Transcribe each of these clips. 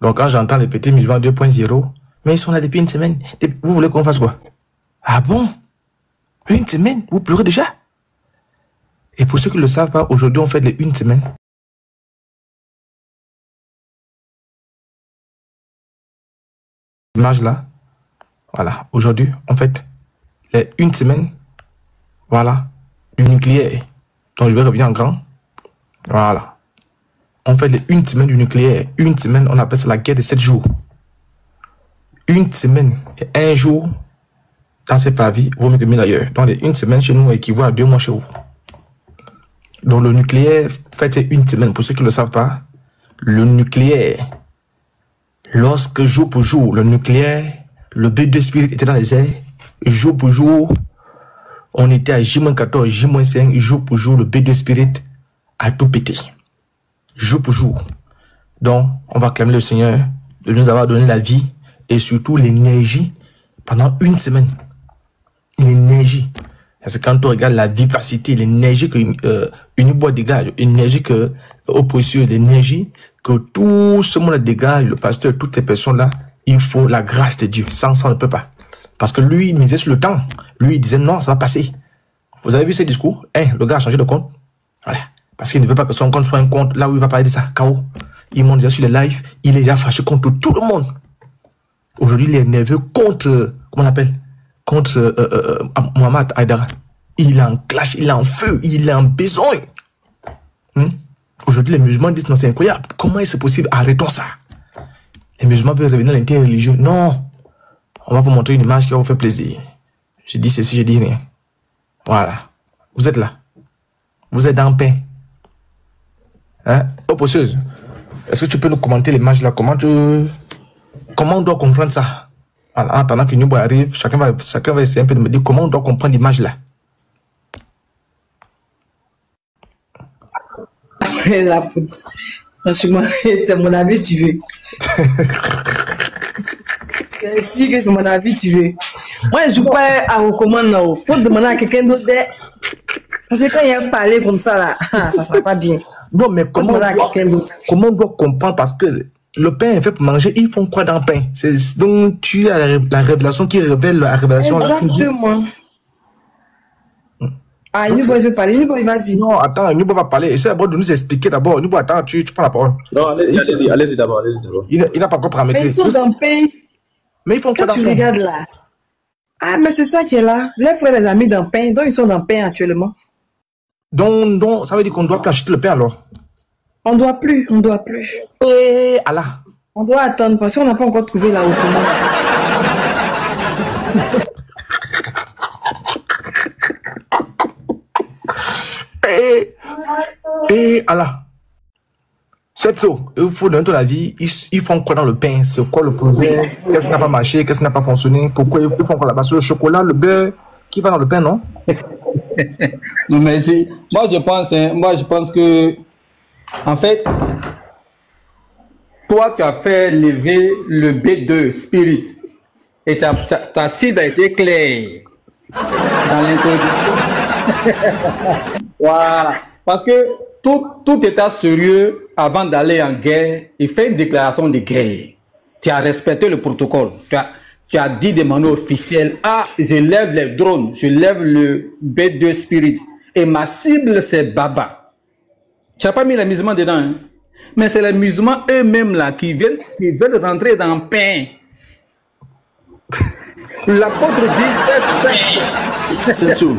Donc, quand j'entends les petits musulmans 2.0, mais ils sont là depuis une semaine. Vous voulez qu'on fasse quoi? Ah bon? Une semaine? Vous pleurez déjà? Et pour ceux qui ne le savent pas, aujourd'hui, on fait les une semaine. Image là. Voilà. Aujourd'hui, on fait les une semaine. Voilà. Du nucléaire. Donc, je vais revenir en grand. Voilà. On fait les une semaine du nucléaire. Une semaine, on appelle ça la guerre de 7 jours. Une semaine et un jour dans ces pavis vaut mieux que 1000 ailleurs. Donc, les une semaine chez nous équivaut à 2 mois chez vous. Donc, le nucléaire, fait une semaine. Pour ceux qui ne le savent pas, le nucléaire, lorsque jour pour jour, le nucléaire, le B2 Spirit était dans les airs, jour pour jour, on était à J-14, J-5, jour pour jour, le B2 Spirit a tout pété. Jour pour jour. Donc, on va clamer le Seigneur de nous avoir donné la vie et surtout l'énergie pendant une semaine. L'énergie. Parce que quand on regarde la vivacité, l'énergie que Unibois dégage, l'énergie que Opposition, l'énergie que tout ce monde dégage, le pasteur, toutes ces personnes-là, il faut la grâce de Dieu. Sans ça, on ne peut pas. Parce que lui, il misait sur le temps. Lui, il disait non, ça va passer. Vous avez vu ses discours? Le gars a changé de compte. Voilà. Parce qu'il ne veut pas que son compte soit un compte là où il va parler de ça. KO. Il monte déjà sur les lives. Il est déjà fâché contre tout le monde. Aujourd'hui, il est nerveux contre, comment on appelle? Contre Mohamed Haïdara. Il est en clash, il est en feu, il est en besoin. Aujourd'hui, les musulmans disent non, c'est incroyable. Comment est-ce possible? Arrêtons ça. Les musulmans veulent revenir à l'intérêt religieux. Non. On va vous montrer une image qui va vous faire plaisir. Je dis ceci, je dis rien. Voilà. Vous êtes là. Vous êtes dans le pain. Hein? Opposseuse, est-ce que tu peux nous commenter l'image là? Comment on doit comprendre ça? Voilà, en attendant que Nubo arrive, chacun va essayer un peu de me dire comment on doit comprendre l'image là. La poudre. Franchement, c'est mon avis, tu veux. C'est sûr que c'est mon avis, tu veux. Moi, je ne joue pas à recommande, non. Il faut demander à quelqu'un d'autre. Parce que quand il y a parlé comme ça, là, ça ne sera pas bien. Non, mais comment on doit comprendre? Parce que le pain est fait pour manger, ils font quoi dans le pain? Donc, tu as la révélation qui révèle la révélation. Exactement. Ah, Nubo, il veut parler. Nubo, vas-y. Non, attends, Nubo va parler. Essaye d'abord de nous expliquer d'abord. Nubo, attends, tu prends la parole. Non, allez-y d'abord. Il n'a pas encore paramétré. Mais ils sont dans le pain. Mais ils font quoi dans le pain? Quand tu regardes là. Ah, mais c'est ça qui est là. Les frères et les amis dans le pain. Donc, ils sont dans le pain actuellement. Donc, ça veut dire qu'on doit plus acheter le pain alors? On doit plus. Et Allah. On doit attendre parce qu'on n'a pas encore trouvé la recommande. Et Allah. C'est ça. Il faut donner ton avis. Ils font quoi dans le pain? C'est quoi le projet? Qu'est-ce qui n'a pas marché? Qu'est-ce qui n'a pas fonctionné? Pourquoi ils font quoi là-bas? Sur le chocolat, le beurre qui va dans le pain, non? Non, mais moi je pense que, en fait, toi, tu as fait lever le B2 Spirit et ta cible a été claire dans l'introduction. Voilà. Parce que tout état sérieux, avant d'aller en guerre, il fait une déclaration de guerre. Tu as respecté le protocole. Tu as dit de manière officielle, ah, je lève les drones, je lève le B2 Spirit. Et ma cible, c'est Baba. Tu n'as pas mis les musulmans dedans. Hein? Mais c'est les musulmans eux-mêmes là qui veulent rentrer dans le pain. L'apôtre dit, c'est tout.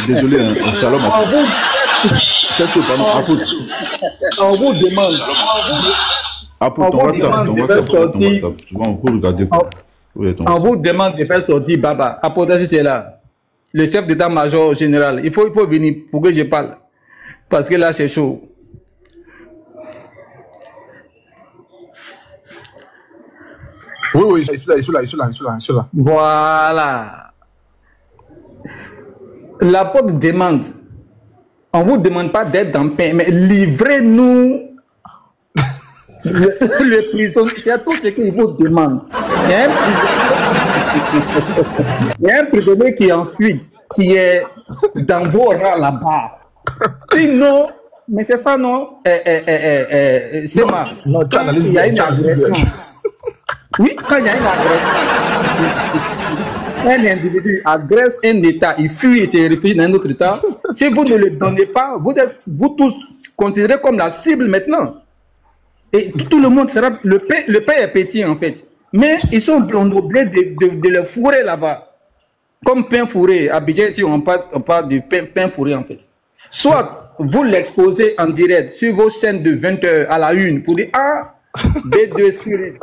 Désolé, hein. Shalom. C'est tout, pardon. On vous demande. Apôtre, ton WhatsApp. Souvent, on peut regarder. On vous demande de faire sortir Baba. Apôtre, si tu es là, le chef d'état-major général, il faut venir pour que je parle. Parce que là, c'est chaud. Oui, ils sont là. Voilà. L'apôtre demande, on ne vous demande pas d'être dans le pain, mais livrez-nous le prisonnier. Il y a tout ce qu'il vous demande. Il y a un prisonnier qui est en fuite, qui est dans vos rangs là-bas. Sinon, Mais c'est ça, non? C'est ma. Non, tu analyses il y a une bien. agression. Oui, quand il y a une agression, un individu agresse un État, il fuit et se réfugie dans un autre État. Si vous ne le donnez pas, vous êtes vous tous considérés comme la cible maintenant. Et tout le monde sera. Le pain est petit en fait. Mais ils sont obligés de le fourrer là-bas. Comme pain fourré. À Abidjan, ici, on parle du pain fourré en fait. Soit vous l'exposez en direct sur vos chaînes de 20h à la une pour dire ah, B2 Spirit,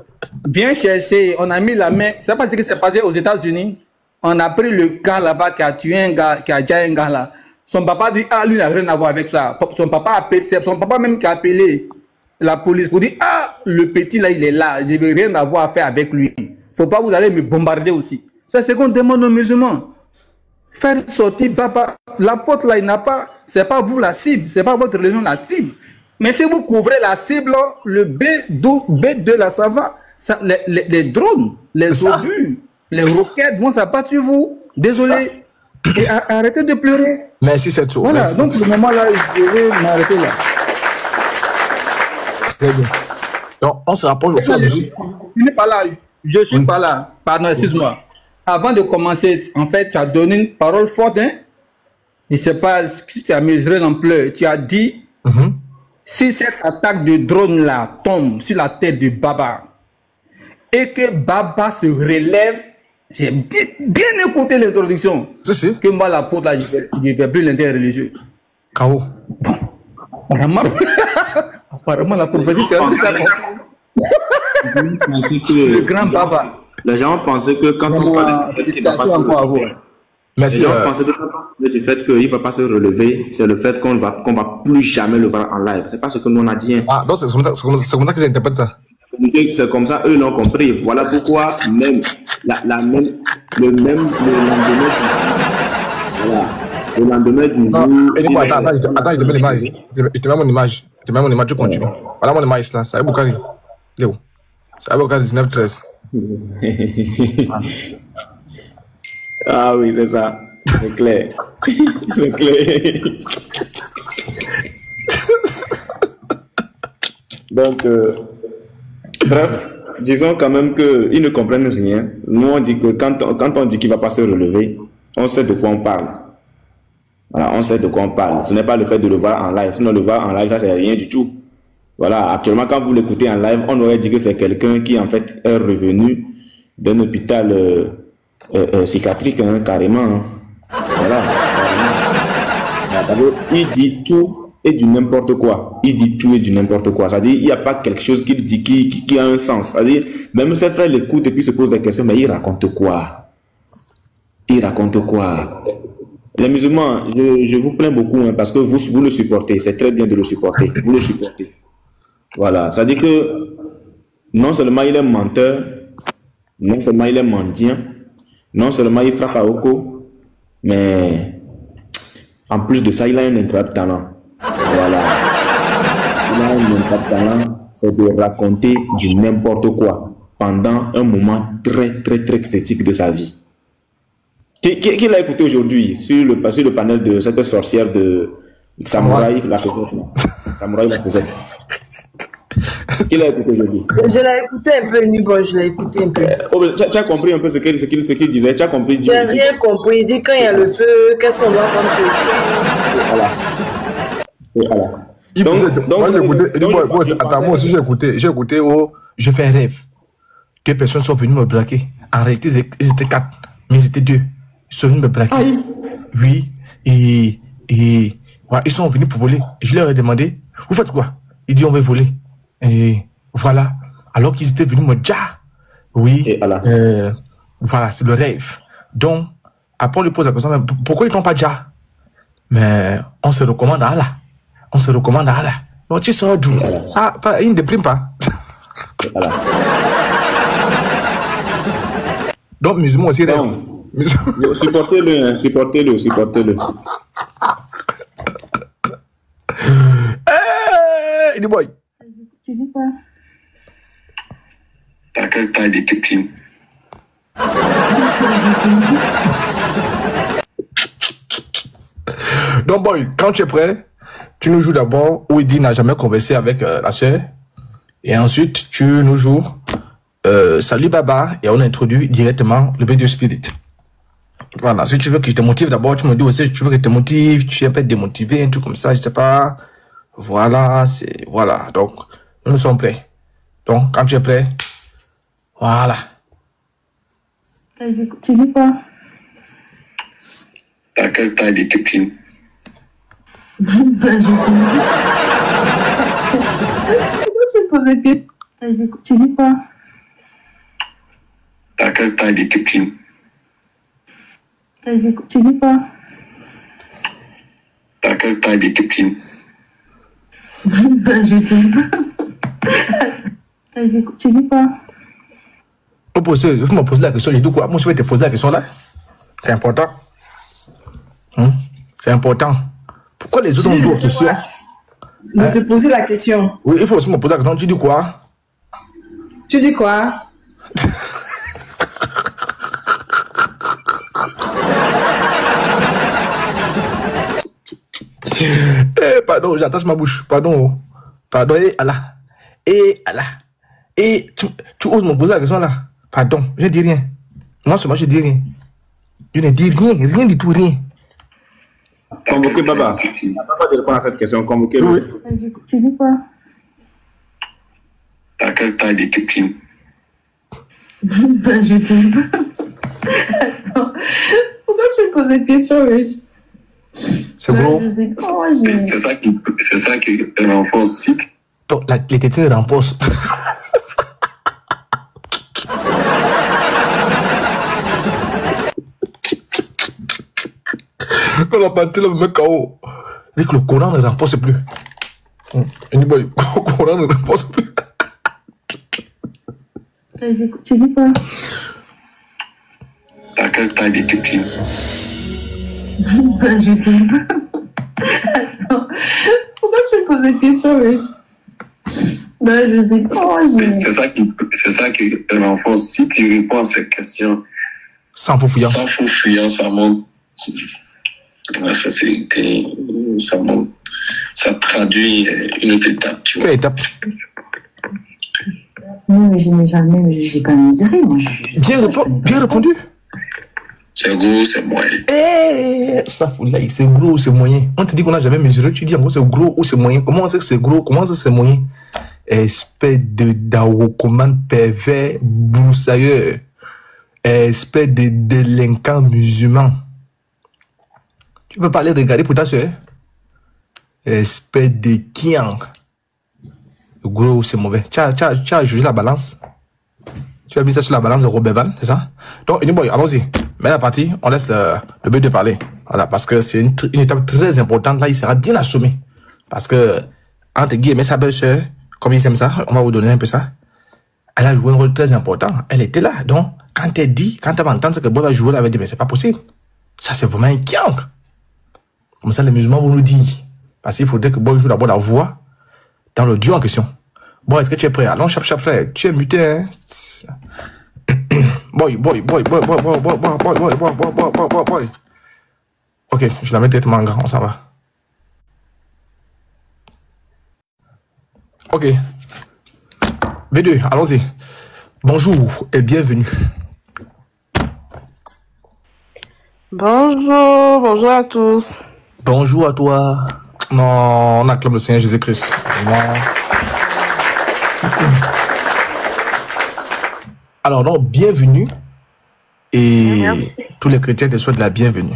viens chercher. On a mis la main. C'est pas ce qui s'est passé aux États-Unis. On a pris le gars là-bas qui a tué un gars, qui a déjà un gars là. Son papa dit ah, lui n'a rien à voir avec ça. Son papa même qui a appelé la police pour dire ah, le petit là il est là, je n'ai rien à voir à faire avec lui. Faut pas vous allez me bombarder aussi. C'est ce qu'on demande aux musulmans. Faire sortir papa, l'apôtre là il n'a pas, c'est pas vous la cible, c'est pas votre religion la cible. Mais si vous couvrez la cible, là, le B2 là ça va, ça, les drones, les obus, les roquettes vont s'abattre sur vous. Désolé. Et arrêtez de pleurer. Merci, c'est tout. Voilà, merci. donc le moment là, je vais m'arrêter là. Très bien. Donc, on se rapproche au fur et à mesure. Je suis pas là. Je suis pas là. Pardon, excuse-moi. Avant de commencer, en fait, tu as donné une parole forte. Hein? Je ne sais pas si tu as mesuré l'ampleur. Tu as dit, si cette attaque de drone là tombe sur la tête de Baba et que Baba se relève, j'ai bien écouté l'introduction. Que moi, l'apôtre là, je ne fais plus l'intérêt religieux. K.O. Bon. Apparemment, la prophétie, c'est un peu ça. Le grand Baba. Les gens pensaient que quand on parle de fait, il va pas se relever. Merci. Les gens pensaient que quand on parle du fait qu'il ne va pas se relever, c'est le fait qu'on va plus jamais le voir en live. C'est pas ce que nous on a dit. Hein. Ah, donc c'est comme ça qu'ils interprètent ça. C'est comme ça, eux l'ont compris. Voilà pourquoi même le lendemain du jour. Attends, je te mets l'image. Je te mets mon image. Tu continues. Voilà mon image là. Ça est Boukari. Léo. Ça est Boukari 19-13. Ah oui, c'est ça. C'est clair. C'est clair. Donc, bref, disons quand même qu'ils ne comprennent rien. Nous, on dit que quand on dit qu'il ne va pas se relever, on sait de quoi on parle. Voilà, on sait de quoi on parle. Ce n'est pas le fait de le voir en live. Sinon, le voir en live, ça, c'est rien du tout. Voilà, actuellement, quand vous l'écoutez en live, on aurait dit que c'est quelqu'un qui, en fait, est revenu d'un hôpital psychiatrique, hein, carrément. Hein. Voilà. Il dit tout et du n'importe quoi. Il dit tout et du n'importe quoi. C'est-à-dire, il n'y a pas quelque chose qu'il dit qui a un sens. C'est-à-dire, même ses frères l'écoutent et puis se posent des questions, mais il raconte quoi? Il raconte quoi? Les musulmans, je vous plains beaucoup, hein, parce que vous le supportez. C'est très bien de le supporter. Vous le supportez. Voilà, ça dit que non seulement il est menteur, non seulement il est mendiant, non seulement il frappe à Oko, mais en plus de ça, il a un incroyable talent. Voilà. Il a un incroyable talent, c'est de raconter du n'importe quoi pendant un moment très critique de sa vie. Qui l'a écouté aujourd'hui sur le panel de cette sorcière de Samouraï, la Samouraï la prophète. Qui l'a écouté aujourd'hui? Je l'ai écouté un peu, Nubo, je l'ai écouté un peu. Tu as compris un peu ce qu'il disait? Tu as compris? J'ai rien compris. Il dit quand il y a le feu, qu'est-ce qu'on doit faire? Voilà. Moi j'ai écouté. Attends, moi aussi j'ai écouté. Je fais un rêve. 2 personnes sont venues me braquer. En réalité, ils étaient 4, mais ils étaient 2. Ils sont venus me braquer. Aïe. Oui. Et voilà, ils sont venus pour voler. Et je leur ai demandé, vous faites quoi? Ils disent, on veut voler. Et voilà. Alors qu'ils étaient venus me dire, oui, voilà, c'est le rêve. Donc, après on lui pose la question, mais pourquoi ils ne t'ont pas déjà? Mais on se recommande à Allah. On se recommande à Allah. Donc tu sors d'où? Ça, il ne déprime pas. Donc, musulman aussi, rêve. Supportez-le, hein, supportez-le. Hey, du boy. Tu dis quoi? Par quel pas des victimes? Donc, boy, quand tu es prêt, tu nous joues d'abord où il dit n'a jamais conversé avec la sœur. Et ensuite, tu nous joues salut Baba et on introduit directement le B2 Spirit. Voilà, si tu veux que je te motive d'abord, tu me dis aussi, tu veux que je te motive, tu es un peu démotivé, un truc comme ça, je sais pas. Voilà, voilà. Donc, nous sommes prêts. Donc, quand tu es prêt, voilà. Tu dis quoi? T'as quelle taille de tétine? Pourquoi je pose des questions? Tu dis quoi? T'as quelle taille de tétine? Tu dis quoi? T'as quelle taille de tétine? Je sais pas. Tu dis quoi? Vous me posez la question, je dis quoi? Moi, je vais te poser la question là. C'est important. C'est important. Pourquoi les autres ont d'autres questions? De te poser la question. Oui, il faut aussi me poser la question. Tu dis quoi? Tu dis quoi? Pardon, j'attache ma bouche. Pardon. Pardon, Allah. Allah. Tu oses me poser la question là? Pardon, je ne dis rien. Moi seulement, je dis rien. Je ne dis rien du tout, rien. Convoquez Baba. Baba de répondre à cette question. Convoquez-le. Oui. Tu dis quoi? T'as quelle taille de tétine? Je sais pas. Attends. Pourquoi tu me poses cette question, wesh? C'est gros. C'est ça qui renforce si. Donc, les tétines renforcent. Quand la partie là me met KO. Et que le Coran ne renforce plus. Anybody, le Coran ne renforce plus. Tu dis quoi? T'as quelle taille de tétine? Je sais pas. Attends. Pourquoi tu me poses cette question, wesh? Je sais pas. C'est ça qui renforce. Si tu réponds à ces questions sans faux fuyant, ça monte. Ça monte. Ça traduit une autre étape. Tu vois. Quelle étape? Non, mais je n'ai jamais, j'ai pas mesuré, moi. Bien répondu. C'est gros, c'est moyen. Ça fout là, c'est gros ou c'est moyen. On te dit qu'on n'a jamais mesuré, tu dis en gros c'est gros ou c'est moyen. Comment on sait que c'est gros? Comment on sait que c'est moyen? Espèce de daocoman pervers broussailleur. Espèce de délinquant musulman. Tu peux pas aller regarder pour ta soeur? Espèce de kiang. Gros ou c'est mauvais. Tu as jugé la balance. Tu as mis ça sur la balance de Robert Van, c'est ça? Donc, anyway, allons-y. Mais la partie, on laisse le but de parler. Voilà, parce que c'est une étape très importante. Là, il sera bien assommé. Parce que, entre guillemets, sa belle-sœur, comme il aime ça, on va vous donner un peu ça. Elle a joué un rôle très important. Elle était là. Donc, quand elle dit, quand elle va entendre ce que Boy va jouer, elle va dire, mais c'est pas possible. Ça, c'est vraiment un kiang. Comme ça, les musulmans vont nous dire. Parce qu'il faudrait que Boy joue d'abord la voix dans le duo en question. Bon, est-ce que tu es prêt? Allons, chap, frère. Tu es muté, hein? Boy. Ok, je la mets directement en grand, on s'en va. Ok. B2, allons-y. Bonjour et bienvenue. Bonjour à tous. Bonjour à toi. Non, on acclame le Seigneur Jésus-Christ. Alors, donc, bienvenue. Et merci. Tous les chrétiens te souhaitent la bienvenue.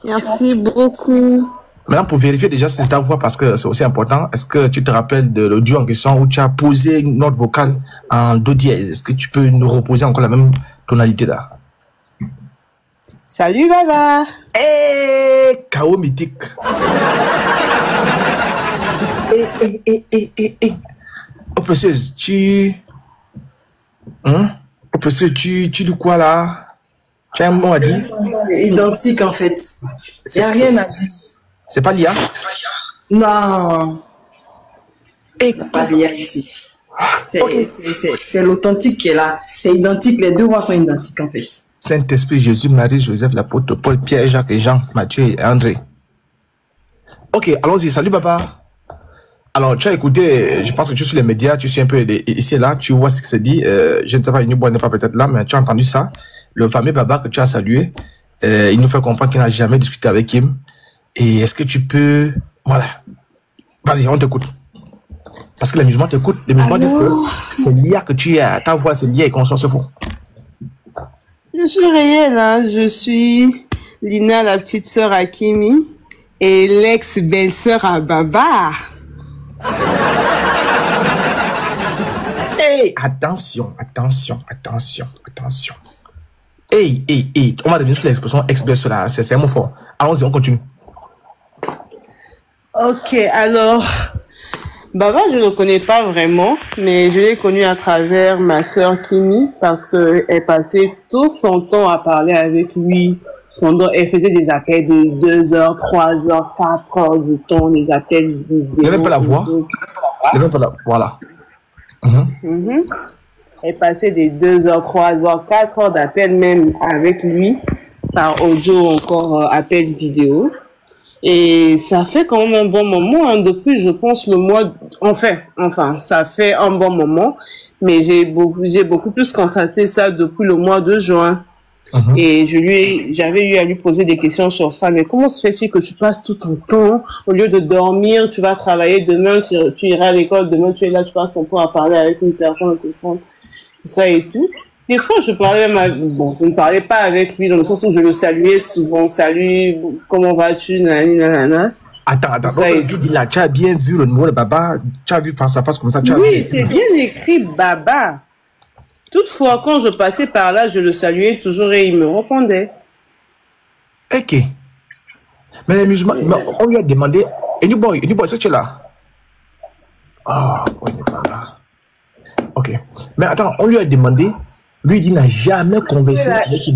Merci beaucoup. Maintenant, pour vérifier déjà si c'est ta voix, parce que c'est aussi important, est-ce que tu te rappelles de l'audio en question où tu as posé une note vocale en do dièse? Est-ce que tu peux nous reposer encore la même tonalité là? Salut Baba. Chaos mythique. Oh, précieuse, tu dis quoi là? Tu as un mot à dire? C'est identique en fait. Il n'y a rien à dire. C'est pas l'IA? Non. Pas l'IA ici. C'est l'authentique qui est là. C'est identique. Les deux voix sont identiques en fait. Saint-Esprit, Jésus, Marie, Joseph, l'apôtre Paul, Pierre, Jacques et Jean, Matthieu et André. Ok, allons-y. Salut, Baba. Alors, tu as écouté, je pense que tu suis les médias, tu suis un peu ici et là, tu vois ce qui s'est dit. Je ne sais pas, Inubo n'est pas peut-être là, mais tu as entendu ça. Le fameux Baba que tu as salué, il nous fait comprendre qu'il n'a jamais discuté avec Kim. Et est-ce que tu peux... Voilà. Vas-y, on t'écoute. Parce que les musulmans t'écoutent. Les musulmans disent que c'est l'IA que tu as. Ta voix, c'est l'IA et qu'on s'en fout. Je suis réelle, hein. Je suis Lina, la petite sœur à Kimi, et l'ex-belle-sœur à Baba. Hey, attention. Hey. On va devenir sur l'expression ex-belle-sœur là. C'est un mot fort. Allons-y, on continue. Ok, alors, Baba, je ne le connais pas vraiment, mais je l'ai connu à travers ma sœur Kimi, parce qu'elle passait tout son temps à parler avec lui. Elle faisait des appels de 2 heures, 3 heures, 4 heures du temps, des appels vidéo. Il n'y avait pas la voix. Il n'y avait pas la... Voilà. Elle passait des 2 heures, 3 heures, 4 heures d'appels même avec lui, par audio, encore appel vidéo. Et ça fait quand même un bon moment, hein, depuis, je pense, le mois... Enfin, ça fait un bon moment, mais j'ai beaucoup plus constaté ça depuis le mois de juin. Et j'avais eu à lui poser des questions sur ça. Mais comment se fait-il que tu passes tout ton temps, au lieu de dormir, tu vas travailler demain, tu iras à l'école, demain tu es là, tu passes ton temps à parler avec une personne au téléphone, tout ça et tout. Des fois, je parlais même je ne parlais pas avec lui, dans le sens où je le saluais souvent. Salut, comment vas-tu, nanana. Attends. Là, tu as bien vu le numéro de Baba, tu as vu face à face comme ça. Oui, c'est bien écrit Baba. Toutefois, quand je passais par là, je le saluais toujours et il me répondait. Ok. Mais les musulmans, on lui a demandé, Inubo, est-ce que tu es là? Ah, il n'est pas là. Ok. Mais attends, on lui a demandé, lui il dit n'a jamais conversé avec lui.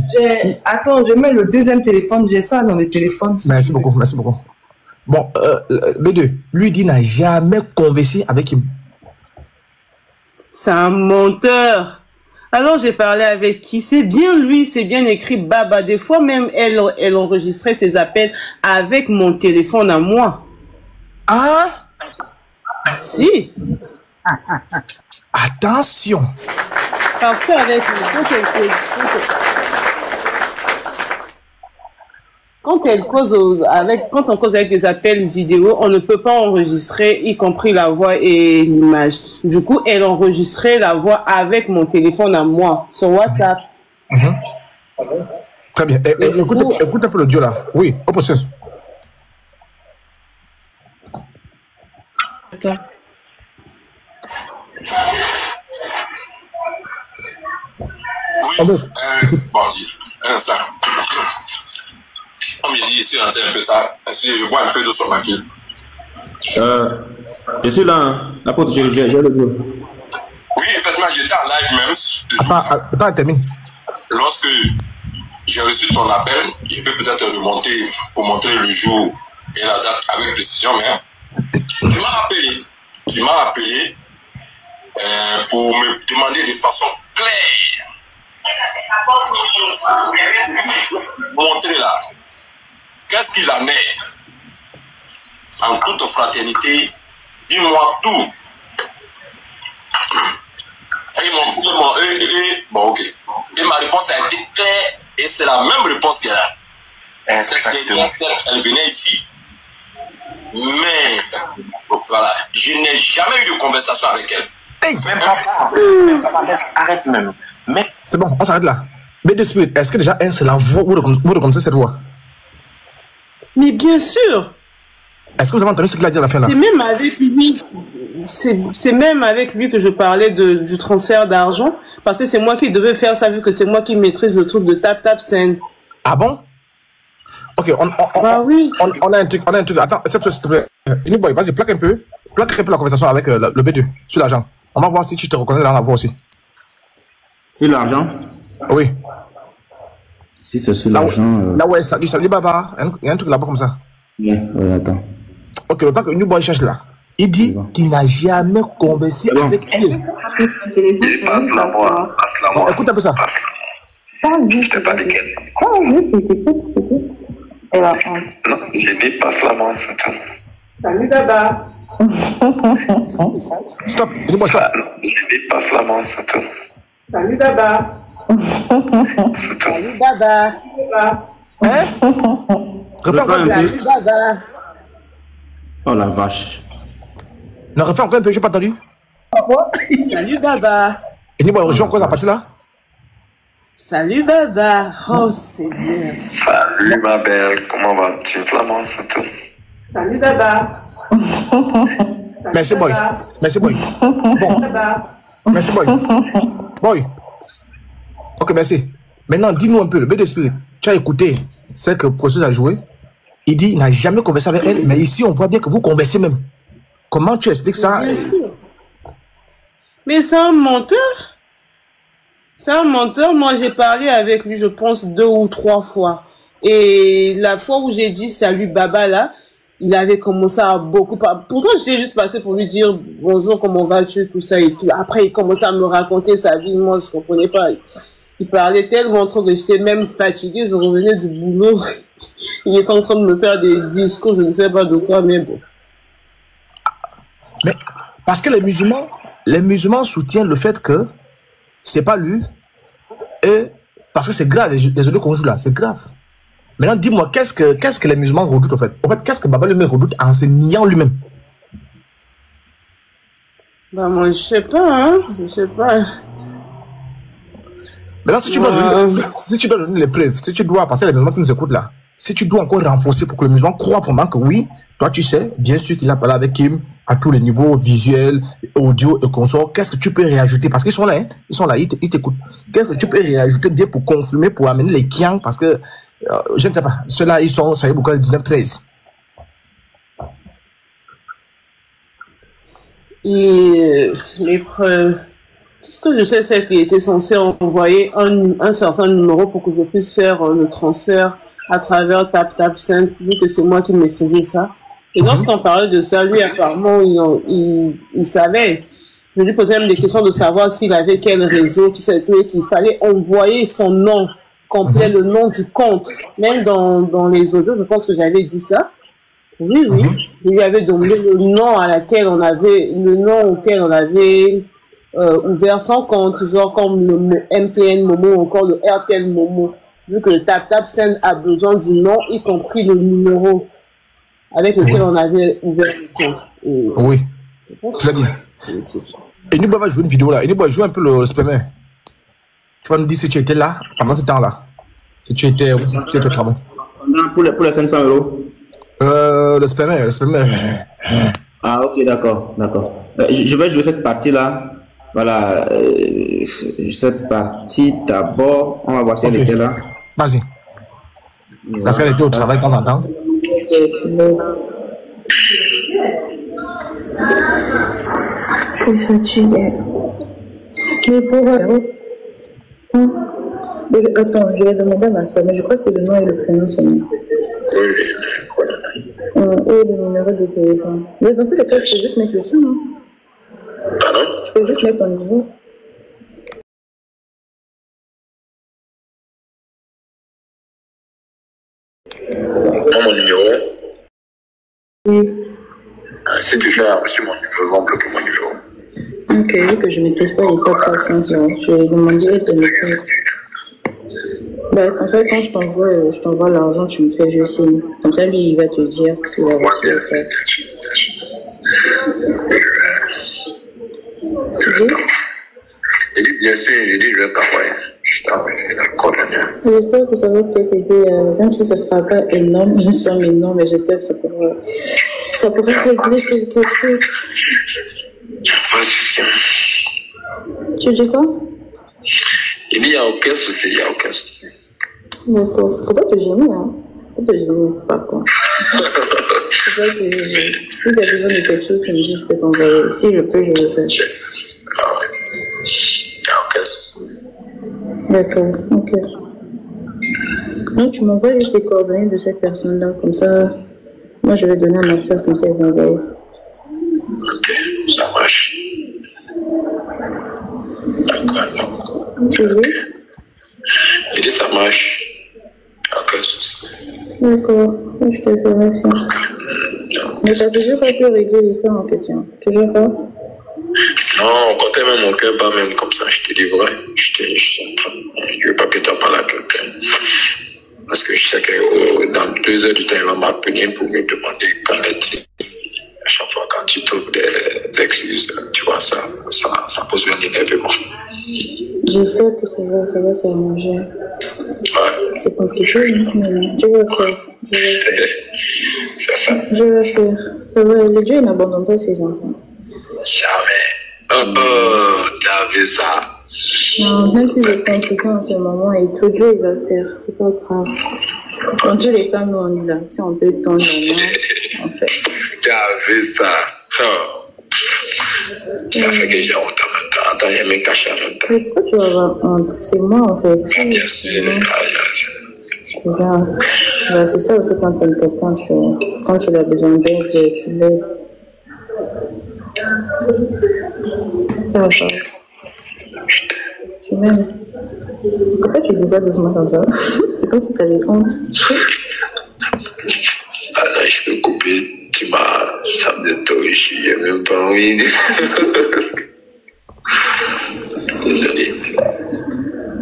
Attends, je mets le deuxième téléphone, j'ai ça dans le téléphone. Merci beaucoup. Bon, B2, lui dit n'a jamais conversé avec lui. C'est un menteur. Alors j'ai parlé avec qui? C'est bien lui, c'est bien écrit Baba. Des fois même, elle enregistrait ses appels avec mon téléphone à moi. Ah? Si. Attention. Parce qu'avec quand on cause avec des appels vidéo, on ne peut pas enregistrer, y compris la voix et l'image. Du coup, elle enregistrait la voix avec mon téléphone à moi, sur WhatsApp. Très bien. Écoute un peu l'audio là. Oui, au processus. Attends. Oui, bon, un instant. Comme il dit ici, on entend un peu ça. Est-ce que je vois un peu d'eau sur ma pied? Je suis là, hein. L'apôtre, j'ai le dos. Oui, effectivement, j'étais en live même. Attends, termine. Lorsque j'ai reçu ton appel, je peux peut-être remonter pour montrer le jour et la date avec précision, mais tu m'as appelé pour me demander de façon claire. Montrer là. Qu'est-ce qu'il en est? En toute fraternité, dis-moi tout. Bon, ok. Et ma réponse a été claire et c'est la même réponse qu'elle a. Cette dernière, elle venait ici. Mais, voilà, je n'ai jamais eu de conversation avec elle. Hey, même papa, arrête même. Mais... C'est bon, on s'arrête là. Mais de spirit, est-ce que déjà, c'est la voix, vous reconnaissez cette voix? Mais bien sûr. Est-ce que vous avez entendu ce qu'il a dit à la fin là? C'est même avec lui. C'est même avec lui que je parlais du transfert d'argent. Parce que c'est moi qui devais faire ça vu que c'est moi qui maîtrise le truc de tap send. Ah bon? Ok, oui. On a un truc. Attends, s'il te plaît. Inuboy, vas-y, plaque un peu la conversation avec le B2 sur l'argent. On va voir si tu te reconnais dans la voix aussi. Sur l'argent? Oui. Si c'est sur l'argent. Là ouais, salut Baba. Il y a un truc là-bas comme ça. Oui, attends. Ok, le temps que Inuboy cherche là, il dit qu'il n'a jamais conversé avec elle. Il passe la voix. Bon, écoute un peu ça. Je te parle de quelle? Et la honte. Non, j'ai dit passe la main, c'est tout. Salut, Baba. Stop, dis-moi stop. J'ai dit passe la main, c'est tout. Salut, Baba. Salut, Baba. Hein? Refais encore un peu. Salut, Baba. Oh la vache. Non, refais encore un peu, j'ai pas entendu. Salut, Baba. Et dis-moi, joue encore la partie là. Salut, Baba. Oh, c'est bien. Salut ma belle, comment vas-tu? Flamand, c'est tout. Salut, Baba. Merci, boy. Merci, boy. Bon. Merci, boy. Boy. Ok, merci. Maintenant, dis-nous un peu, le B de Spirit. Tu as écouté ce que le processus a joué. Il dit il n'a jamais conversé avec elle, mais ici, on voit bien que vous conversez même. Comment tu expliques ça? Mais c'est un menteur. C'est un menteur. Moi, j'ai parlé avec lui, je pense, 2 ou 3 fois. Et la fois où j'ai dit salut Baba là, il avait commencé à beaucoup parler. Pourtant, j'étais juste passé pour lui dire bonjour, comment vas-tu, tout ça et tout. Après, il commençait à me raconter sa vie. Moi, je comprenais pas. Il parlait tellement trop que j'étais même fatiguée. Je revenais du boulot. Il était en train de me faire des discours, je ne sais pas de quoi, mais bon. Mais parce que les musulmans soutiennent le fait que c'est pas lui. Et parce que c'est grave, les autres qu'on joue là, c'est grave. Maintenant, dis-moi, qu'est-ce que les musulmans redoutent en fait? En fait, qu'est-ce que Baba lui-même redoute en se niant lui-même? Bah moi, je sais pas, hein. Je sais pas. Maintenant, si tu dois donner les preuves, si tu dois, parce que les musulmans qui nous écoutent là, si tu dois encore renforcer pour que les musulmans croient vraiment que oui, toi tu sais, bien sûr qu'il a parlé avec Kim à tous les niveaux, visuels, audio et consort, qu'est-ce que tu peux réajouter? Parce qu'ils sont là, hein, ils t'écoutent. Qu'est-ce que tu peux réajouter bien pour confirmer, pour amener les kians? Parce que, je ne sais pas, ceux-là, ils sont, ça y est, beaucoup de 19-13. Et les preuves. Tout ce que je sais, c'est qu'il était censé envoyer un certain numéro pour que je puisse faire le transfert à travers TapTapSend, vu que c'est moi qui maîtrisais ça. Et lorsqu'on parlait de ça, lui, apparemment, il savait. Je lui posais même des questions de savoir s'il avait quel réseau, tout ça et tout, et qu'il fallait envoyer son nom complet, le nom du compte. Même dans les audios, je pense que j'avais dit ça. Oui. Je lui avais donné le nom auquel on avait ouvert son compte, genre comme le MTN Momo ou encore le RTL Momo. Vu que le TapTapSend a besoin du nom, y compris le numéro avec lequel on avait ouvert le compte. Oui, très bien. Et nous, va jouer une vidéo là. Et nous, va jouer un peu le spammer. Tu vas nous dire si tu étais là pendant ce temps-là. Si tu étais au travail. Pour les 500 €. Le spammer. Ah, ok, d'accord. Je vais jouer cette partie-là. Voilà, cette partie d'abord. On va voir si elle était là. Vas-y. Parce qu'elle était au travail de temps en temps. Je suis fatiguée. Mais pour attends, je vais demander à ma soeur, mais je crois que c'est le nom et le prénom seulement. Et le numéro de téléphone. Mais dans tous les cas, je peux juste mettre le son, non? Pardon? Je peux juste mettre ton numéro. Mon numéro? Oui. Si tu fais reçu mon numéro, ils vont bloquer mon numéro. Ok, vu que je ne maîtrise pas les codes par exemple, je vais demander de me. Bah, comme ça, quand je t'envoie l'argent, tu me fais juste signe. Comme ça, lui, il va te dire s'il va reçu ou pas. Tu dis? Bien sûr, je dis, je vais t'envoyer. Je t'envoie la coordonnée. J'espère que ça va peut-être aider, même si ça ne sera pas énorme, une somme énorme, mais j'espère que ça pourra régler quelque chose. Pas de souci. Tu dis quoi? Il dit, il n'y a aucun souci, D'accord. Faut pas te gêner, hein. Faut pas te gêner, par contre. Si tu as besoin de quelque chose, tu me dis, je peux t'envoyer. Si je peux, je le fais. Il n'y a aucun souci. D'accord, ok. Donc, tu m'envoies juste les coordonnées de cette personne-là, comme ça, moi je vais donner à ma soeur, comme ça, elle va envoyer. Ok, ça marche. D'accord. Tu veux? Il dit, ça marche. Aucun souci. D'accord, je te ferai ça. Mais t'as toujours pas pu régler l'histoire en question. Toujours pas? Non, quand même mon cœur bat même comme ça, je te dis vrai. Je veux pas que tu en parles à quelqu'un. Parce que je sais que dans 2 heures du temps, il va m'appeler pour me demander quand est-il. À chaque fois, quand tu trouves des excuses, tu vois, ça pose un énervement. J'espère que ça va s'arranger. Ouais. C'est compliqué, mais je vais le faire. C'est ça. Je vais le faire. C'est vrai, le Dieu n'abandonne pas ses enfants. Jamais. Oh, t'as vu ça? Non, même si c'est compliqué en ce moment, et tout Dieu il va le faire. C'est pas grave. Dans tous les cas, nous on est là. Si on peut tendre la main, on fait. T'as vu ça? Oh. Tu as fait que j'ai honte en même temps. Attends, il y a mes cachets en même temps. Mais pourquoi tu vas avoir honte? C'est moi en fait. Bien sûr. C'est ça. Bah, c'est ça aussi quand tu aimes quelqu'un, quand il a besoin d'aide, tu l'aides. Ça va pas. Tu m'aimes. Pourquoi tu dis ça doucement comme ça? C'est comme si tu avais honte. Ah là, je peux couper. Ça me détruit, je n'ai même pas envie. Désolé.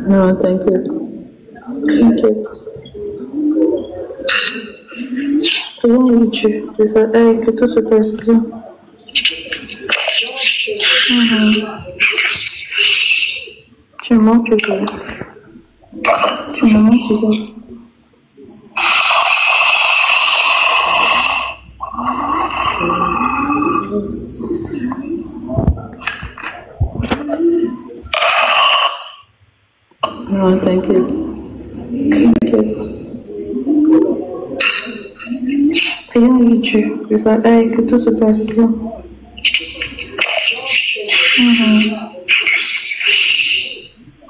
Non, t'inquiète. T'inquiète. Rien dit tu. Que ça aille, que tout se passe bien. Tu mens, tu veux. Tu me mens, tu sais. Non, t'inquiète. T'inquiète. Rien dit tu. Que ça aille, que tout se passe bien.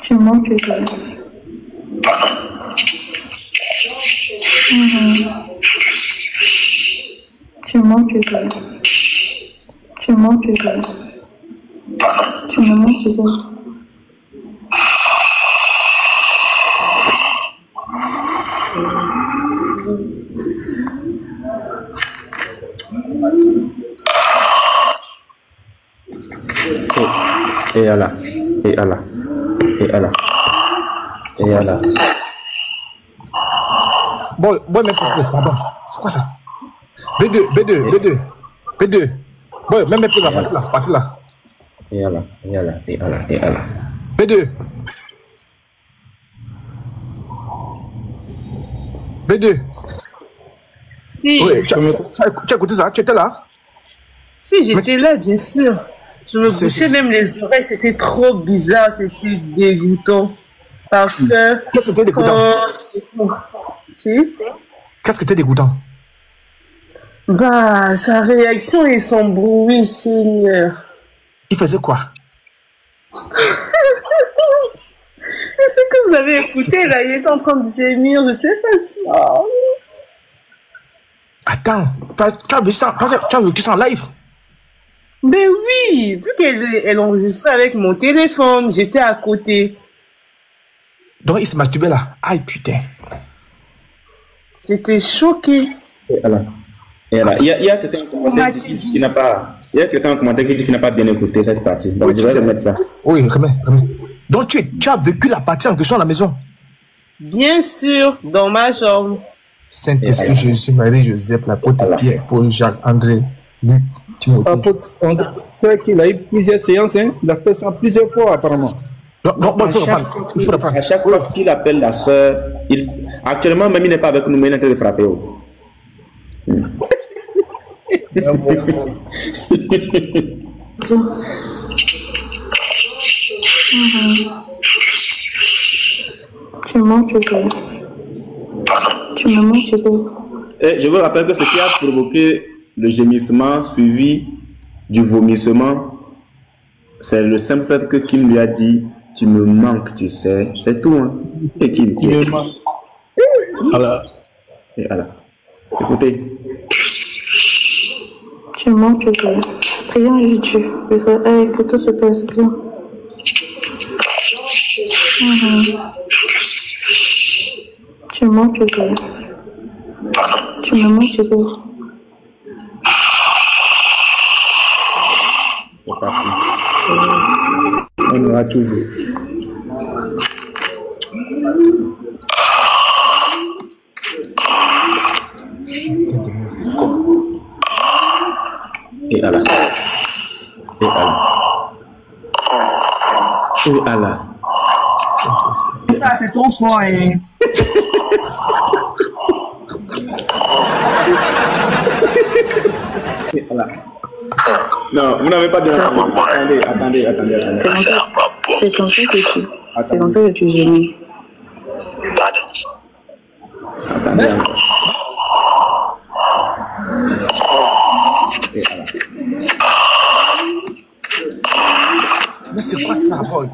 Tu mens, tu veux. Tu mens, tu veux. Tu mens, tu veux. Tu me mens, tu sais. Et Allah. Et Allah. Et Allah. Et Allah. Bon, mais pardon. C'est quoi ça? B2. Bon, même plus la partie là. Et Allah. Et Allah. Et Allah. Et Allah. B2. Si. Oui, tu as écouté ça? Tu étais là? Si, j'étais là, bien sûr. Je me bouchais même les oreilles, c'était trop bizarre, c'était dégoûtant. Parce que... Qu'est-ce que c'était dégoûtant? Si? Qu'est-ce que c'était dégoûtant? Bah, sa réaction et son bruit, Seigneur. Il faisait quoi? Mais ce que vous avez écouté, là, il est en train de gémir, je sais pas. Oh. Attends, tu as vu ça en live? Mais oui, vu qu'elle enregistrait avec mon téléphone, j'étais à côté. Donc il se masturbait là. Aïe putain. J'étais choquée. Et Allah. Et Allah. Il y a quelqu'un en commentaire qui n'a pas... Il y a quelqu'un en commentaire qui dit qu'il n'a pas bien écouté cette partie. Donc oui, je vais remettre ça. Oui, remets. Donc tu as vécu la partie en question à la maison? Bien sûr, dans ma chambre. Saint-Esprit, Jésus, Marie, Joseph, l'apôtre Pierre, Paul, Jacques, André, Luc, Timothée. C'est qu'il a eu plusieurs séances, hein? Il a fait ça plusieurs fois apparemment. Non, il faut reprendre. À chaque fois qu'il appelle la soeur, actuellement même il n'est pas avec nous, mais il est en train de frapper. Tu mens, tu veux. Tu me mens, tu sais. Et je vous rappelle que ce qui a provoqué le gémissement suivi du vomissement, c'est le simple fait que Kim lui a dit « Tu me manques, tu sais. » C'est tout. Hein. Et Kim qui est... Allah. Et Allah. Écoutez. Tu mens, tu veux. Prions Jésus, que ça aille, que tout se passe bien. Tu mens, tu veux. Tu me montres, tu sais. C'est parti. On aura tout vu. Et Allah. Et Allah. Et Allah. Ça, c'est trop fort, hein. Et Allah. Non, vous n'avez pas de... Attendez. C'est comme ça que tu gémis. Attendez encore. Et Allah. Mais c'est quoi ça, boy?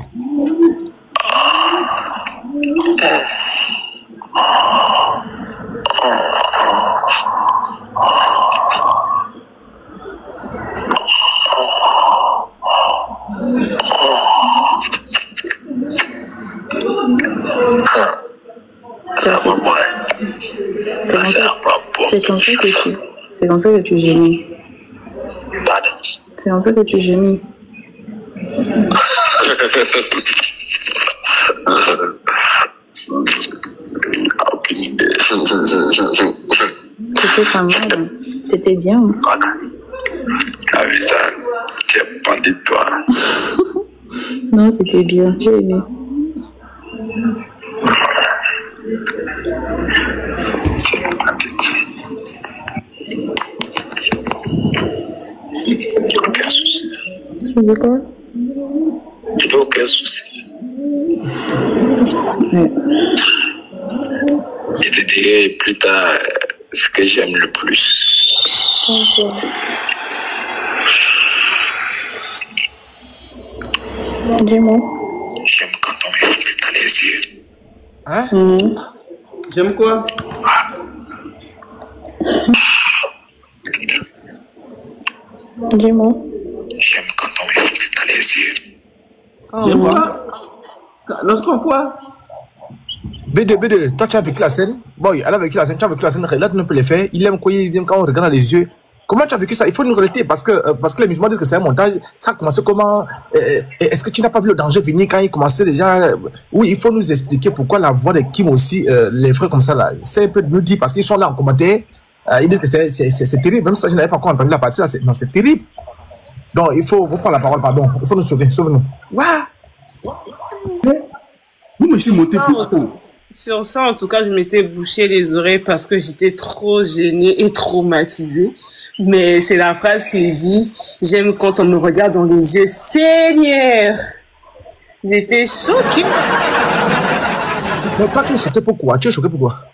C'est comme ça que tu gémis. C'est comme ça que tu gémis. C'était pas mal. C'était bien. Ah oui, ça, tu es bandit, toi. Non, c'était bien. J'ai aimé. Aucun souci. Tu dis quoi? Aucun souci. Ouais. Je te dirai plus tard ce que j'aime le plus. Okay. Dis-moi. J'aime quand on me fixe dans les yeux. Hein? J'aime quoi? Dis-moi. J'aime quand on me fixe dans les yeux. J'aime quoi? Lorsqu'on quoi? B2, toi tu as vécu la scène. Boy, elle a vécu la scène, tu as vécu la scène. Là, tu ne peux le faire. Il aime quoi? Il aime quand on regarde dans les yeux. Comment tu as vécu ça? Il faut nous relater parce que les musulmans disent que c'est un montage. Ça a commencé comment? Est-ce que tu n'as pas vu le danger venir quand il commençait déjà? Oui, il faut nous expliquer pourquoi la voix de Kim aussi, les frères comme ça là. C'est un peu de nous dire parce qu'ils sont là en commentaire. Ils disent que c'est terrible. Même si je n'avais pas encore entendu la partie là. Non, c'est terrible. Donc il faut prendre la parole, pardon. Il faut nous sauver. Sauve-nous. Ouais. Vous me suis monté plus haut. Sur ça, en tout cas, je m'étais bouché les oreilles parce que j'étais trop gênée et traumatisée. Mais c'est la phrase qui dit « J'aime quand on me regarde dans les yeux. Seigneur !» J'étais choquée. Mais pas tu es choqué pourquoi? Tu es choqué pourquoi?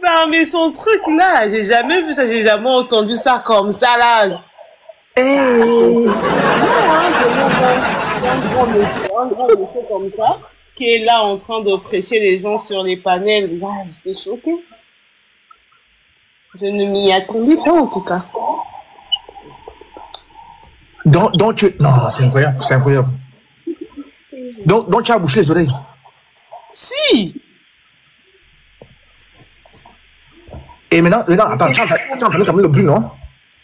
Non, mais son truc là, j'ai jamais vu ça, j'ai jamais entendu ça comme ça là. Hey. Un grand monsieur comme ça, qui est là en train de prêcher les gens sur les panels. Là, j'étais choquée. Je ne m'y attendais pas en tout cas. Donc tu... Non, c'est incroyable, c'est incroyable. Donc tu as bouché les oreilles. Si. Et maintenant attends, tu as entendu quand même le bruit, non?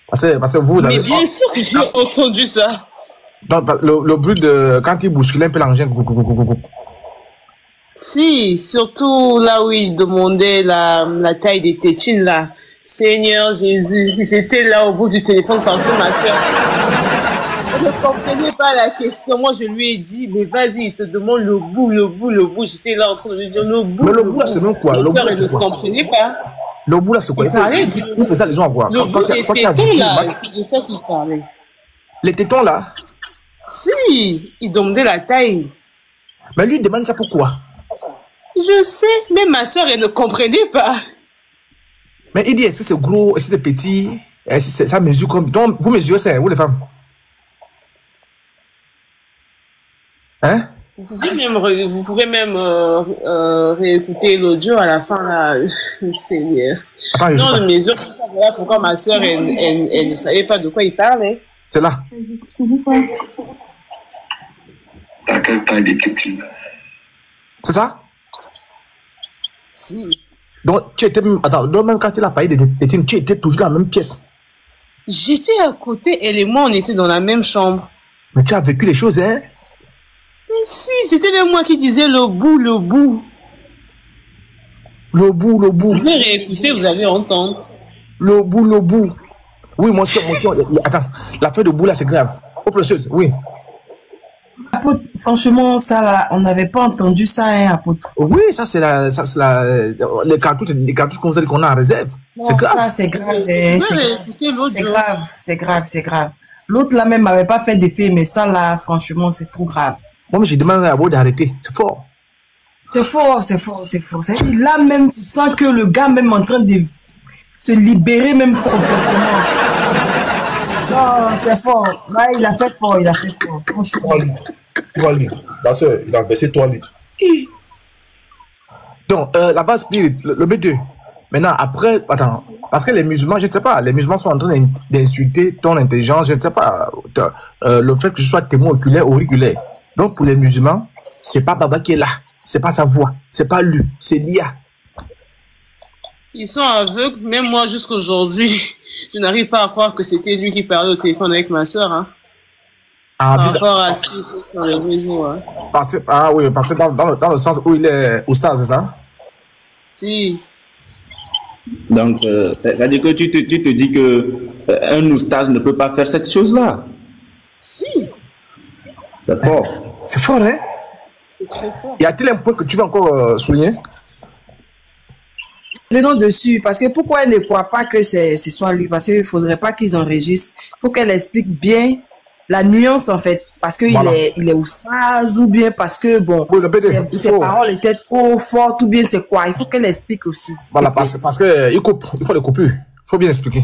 Parce que vous avez... Mais bien sûr que j'ai entendu ça. Donc, le bruit de... Quand il bousculait un peu l'engin... Si, surtout là où il demandait la taille des tétines, là. Seigneur Jésus, j'étais là au bout du téléphone quand ma soeur. Je ne comprenais pas la question. Moi, je lui ai dit, mais vas-y, il te demande le bout. J'étais là en train de lui dire le bout. Mais le bout, là, c'est même quoi? Le bout, là, c'est quoi? Je ne comprenais pas. Le bout, là, c'est quoi? Il fait ça, les gens à voir. Le bout des tétons, là, c'est de ça qu'il parlait. Les tétons, là? Si, il demandait la taille. Mais lui, il demande ça pourquoi? Je sais, mais ma soeur, elle ne comprenait pas. Mais il dit, est-ce que c'est gros, est-ce que c'est petit? Est-ce que ça mesure comme... Donc, vous mesurez ça, vous les femmes? Hein? Vous pouvez même réécouter l'audio à la fin, là. Seigneur. Attends, non, le mesure, voilà pourquoi ma soeur, elle ne savait pas de quoi il parlait. C'est là. Tu dis quoi? Dans quelle taille des tétines? C'est ça? Si. Donc, tu étais même... Attends, donc même quand il a parlé de Tétine, tu étais toujours dans la même pièce. J'étais à côté, elle et moi, on était dans la même chambre. Mais tu as vécu les choses, hein? Mais si, c'était même moi qui disais le bout, le bout. Le bout, le bout. Vous allez réécouter, vous allez entendre. Le bout, le bout. Oui, moi aussi, attends, l'affaire de bout là, c'est grave. Oh, précieuse, oui. Apôtre, franchement, ça là, on n'avait pas entendu ça, hein, apôtre. Oui, ça c'est les cartouches qu'on a en réserve. C'est grave. Ça, c'est grave. C'est grave, c'est grave. L'autre là même n'avait pas fait d'effet, mais ça là, franchement, c'est trop grave. Moi, j'ai demandé à Abo d'arrêter. C'est fort. C'est fort, c'est fort, c'est fort. C'est-à-dire, là même, tu sens que le gars même en train de se libérer même complètement. Non, c'est fort. Là, il a fait fort, franchement. 3 litres. Ma soeur, il a versé 3 litres. Donc, la base spirit, le B2. Maintenant, après, attends, parce que les musulmans, je ne sais pas, les musulmans sont en train d'insulter ton intelligence, je ne sais pas, le fait que je sois témoin oculaire ou auriculaire. Donc, pour les musulmans, c'est pas Baba qui est là, c'est pas sa voix, c'est pas lui, c'est l'IA. Ils sont aveugles, même moi jusqu'aujourd'hui, je n'arrive pas à croire que c'était lui qui parlait au téléphone avec ma soeur. Hein. Ah, par rapport à ce dans les réseaux. Hein. Ah oui, parce que dans le sens où il est oustaz, c'est ça? Si. Donc, ça veut dire que tu te dis qu'un oustaz ne peut pas faire cette chose-là. Si. C'est fort. C'est fort, hein? C'est très fort. Y a-t-il un point que tu veux encore souligner? Venons dessus, parce que pourquoi elle ne croit pas que ce soit lui? Parce qu'il ne faudrait pas qu'ils enregistrent. Il faut qu'elle explique bien la nuance, en fait. Parce qu'il il est oustaz, ou bien parce que, bon, oui, ses paroles étaient trop fortes, ou bien c'est quoi? Il faut qu'elle explique aussi. Voilà, parce que il faut les couper. Il faut bien expliquer.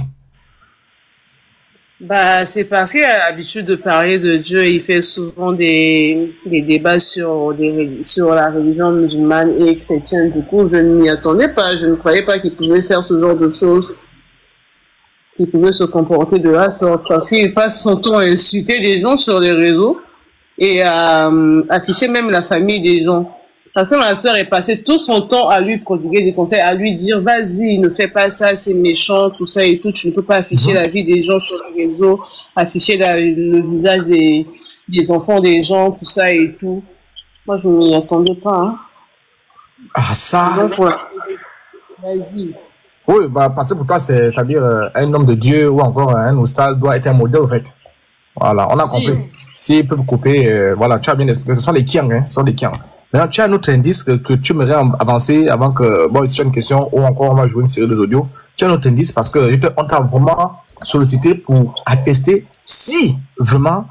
Bah, c'est parce qu'il a l'habitude de parler de Dieu. Il fait souvent des débats sur la religion musulmane et chrétienne. Du coup, je ne m'y attendais pas. Je ne croyais pas qu'il pouvait faire ce genre de choses. Qu'il pouvait se comporter de la sorte. Parce qu'il passe son temps à insulter les gens sur les réseaux et à afficher même la famille des gens. Parce que ma soeur est passée tout son temps à lui prodiguer des conseils, à lui dire, vas-y, ne fais pas ça, c'est méchant, tout ça et tout. Tu ne peux pas afficher la vie des gens sur les réseaux, afficher le visage des enfants des gens, tout ça et tout. Moi, je ne m'y attendais pas. Hein. Ah, ça... Vas-y. Oui, bah, parce que pour toi, c'est-à-dire un homme de Dieu ou encore un oustaz doit être un modèle, en fait. Voilà, on a compris. S'ils peuvent couper, voilà, tu as bien expliqué. Ce sont les kiangs, hein, ce sont les kiangs. Maintenant, tu as un autre indice que tu aimerais avancer avant que, bon, si tu as une question ou encore on va jouer une série de audio. Tu as un autre indice parce que on t'a vraiment sollicité pour attester si vraiment,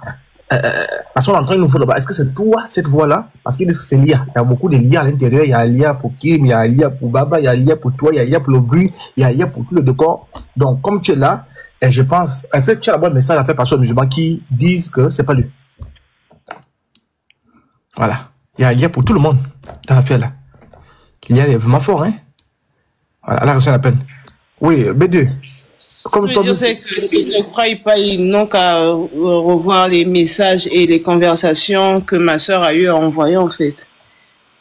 parce qu'on est en train de nous voir là-bas. Est-ce que c'est toi, cette voix-là? Parce qu'ils disent que c'est l'IA. Il y a beaucoup de l'IA à l'intérieur. Il y a l'IA pour Kim, il y a l'IA pour Baba, il y a l'IA pour toi, il y a l'IA pour le bruit, il y a l'IA pour tout le décor. Donc, comme tu es là, et je pense, est-ce que tu as la bonne message à faire passer aux musulmans qui disent que c'est pas lui? Voilà. Il y a l'IA pour tout le monde dans l'affaire là. L'IA est vraiment fort, hein? Voilà, elle a reçu la peine. Oui, B2. Comme toi, je sais que s'ils ne croient pas, ils n'ont qu'à revoir les messages et les conversations que ma soeur a eu à envoyer, en fait.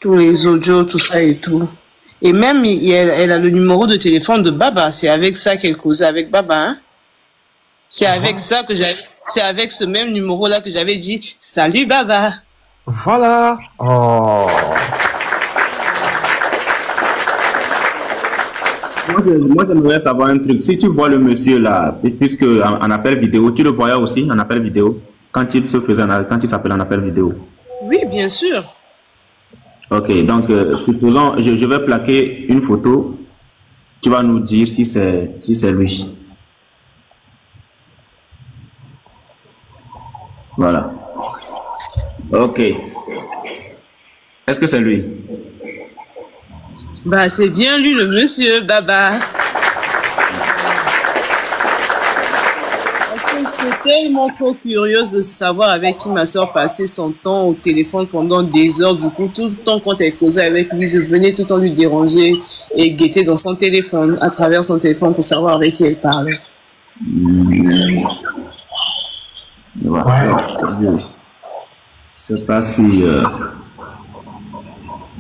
Tous les audios, tout ça et tout. Et même, elle a le numéro de téléphone de Baba. C'est avec ça qu'elle causait avec Baba, hein? C'est avec ça que c'est avec ce même numéro-là que j'avais dit, salut Baba. Voilà. Oh. Moi, j'aimerais savoir un truc. Si tu vois le monsieur là, puisque en appel vidéo, tu le voyais aussi en appel vidéo, quand il s'appelle en appel vidéo. Oui, bien sûr. Ok, donc supposons, je vais plaquer une photo. Tu vas nous dire si c'est lui. Voilà. Ok. Est-ce que c'est lui? Bah, c'est bien lui, le monsieur, Baba. J'étais tellement trop curieuse de savoir avec qui ma soeur passait son temps au téléphone pendant des heures. Du coup, tout le temps quand elle causait avec lui, je venais tout le temps lui déranger et guetter dans son téléphone, à travers son téléphone pour savoir avec qui elle parlait. Ouais. Je sais pas si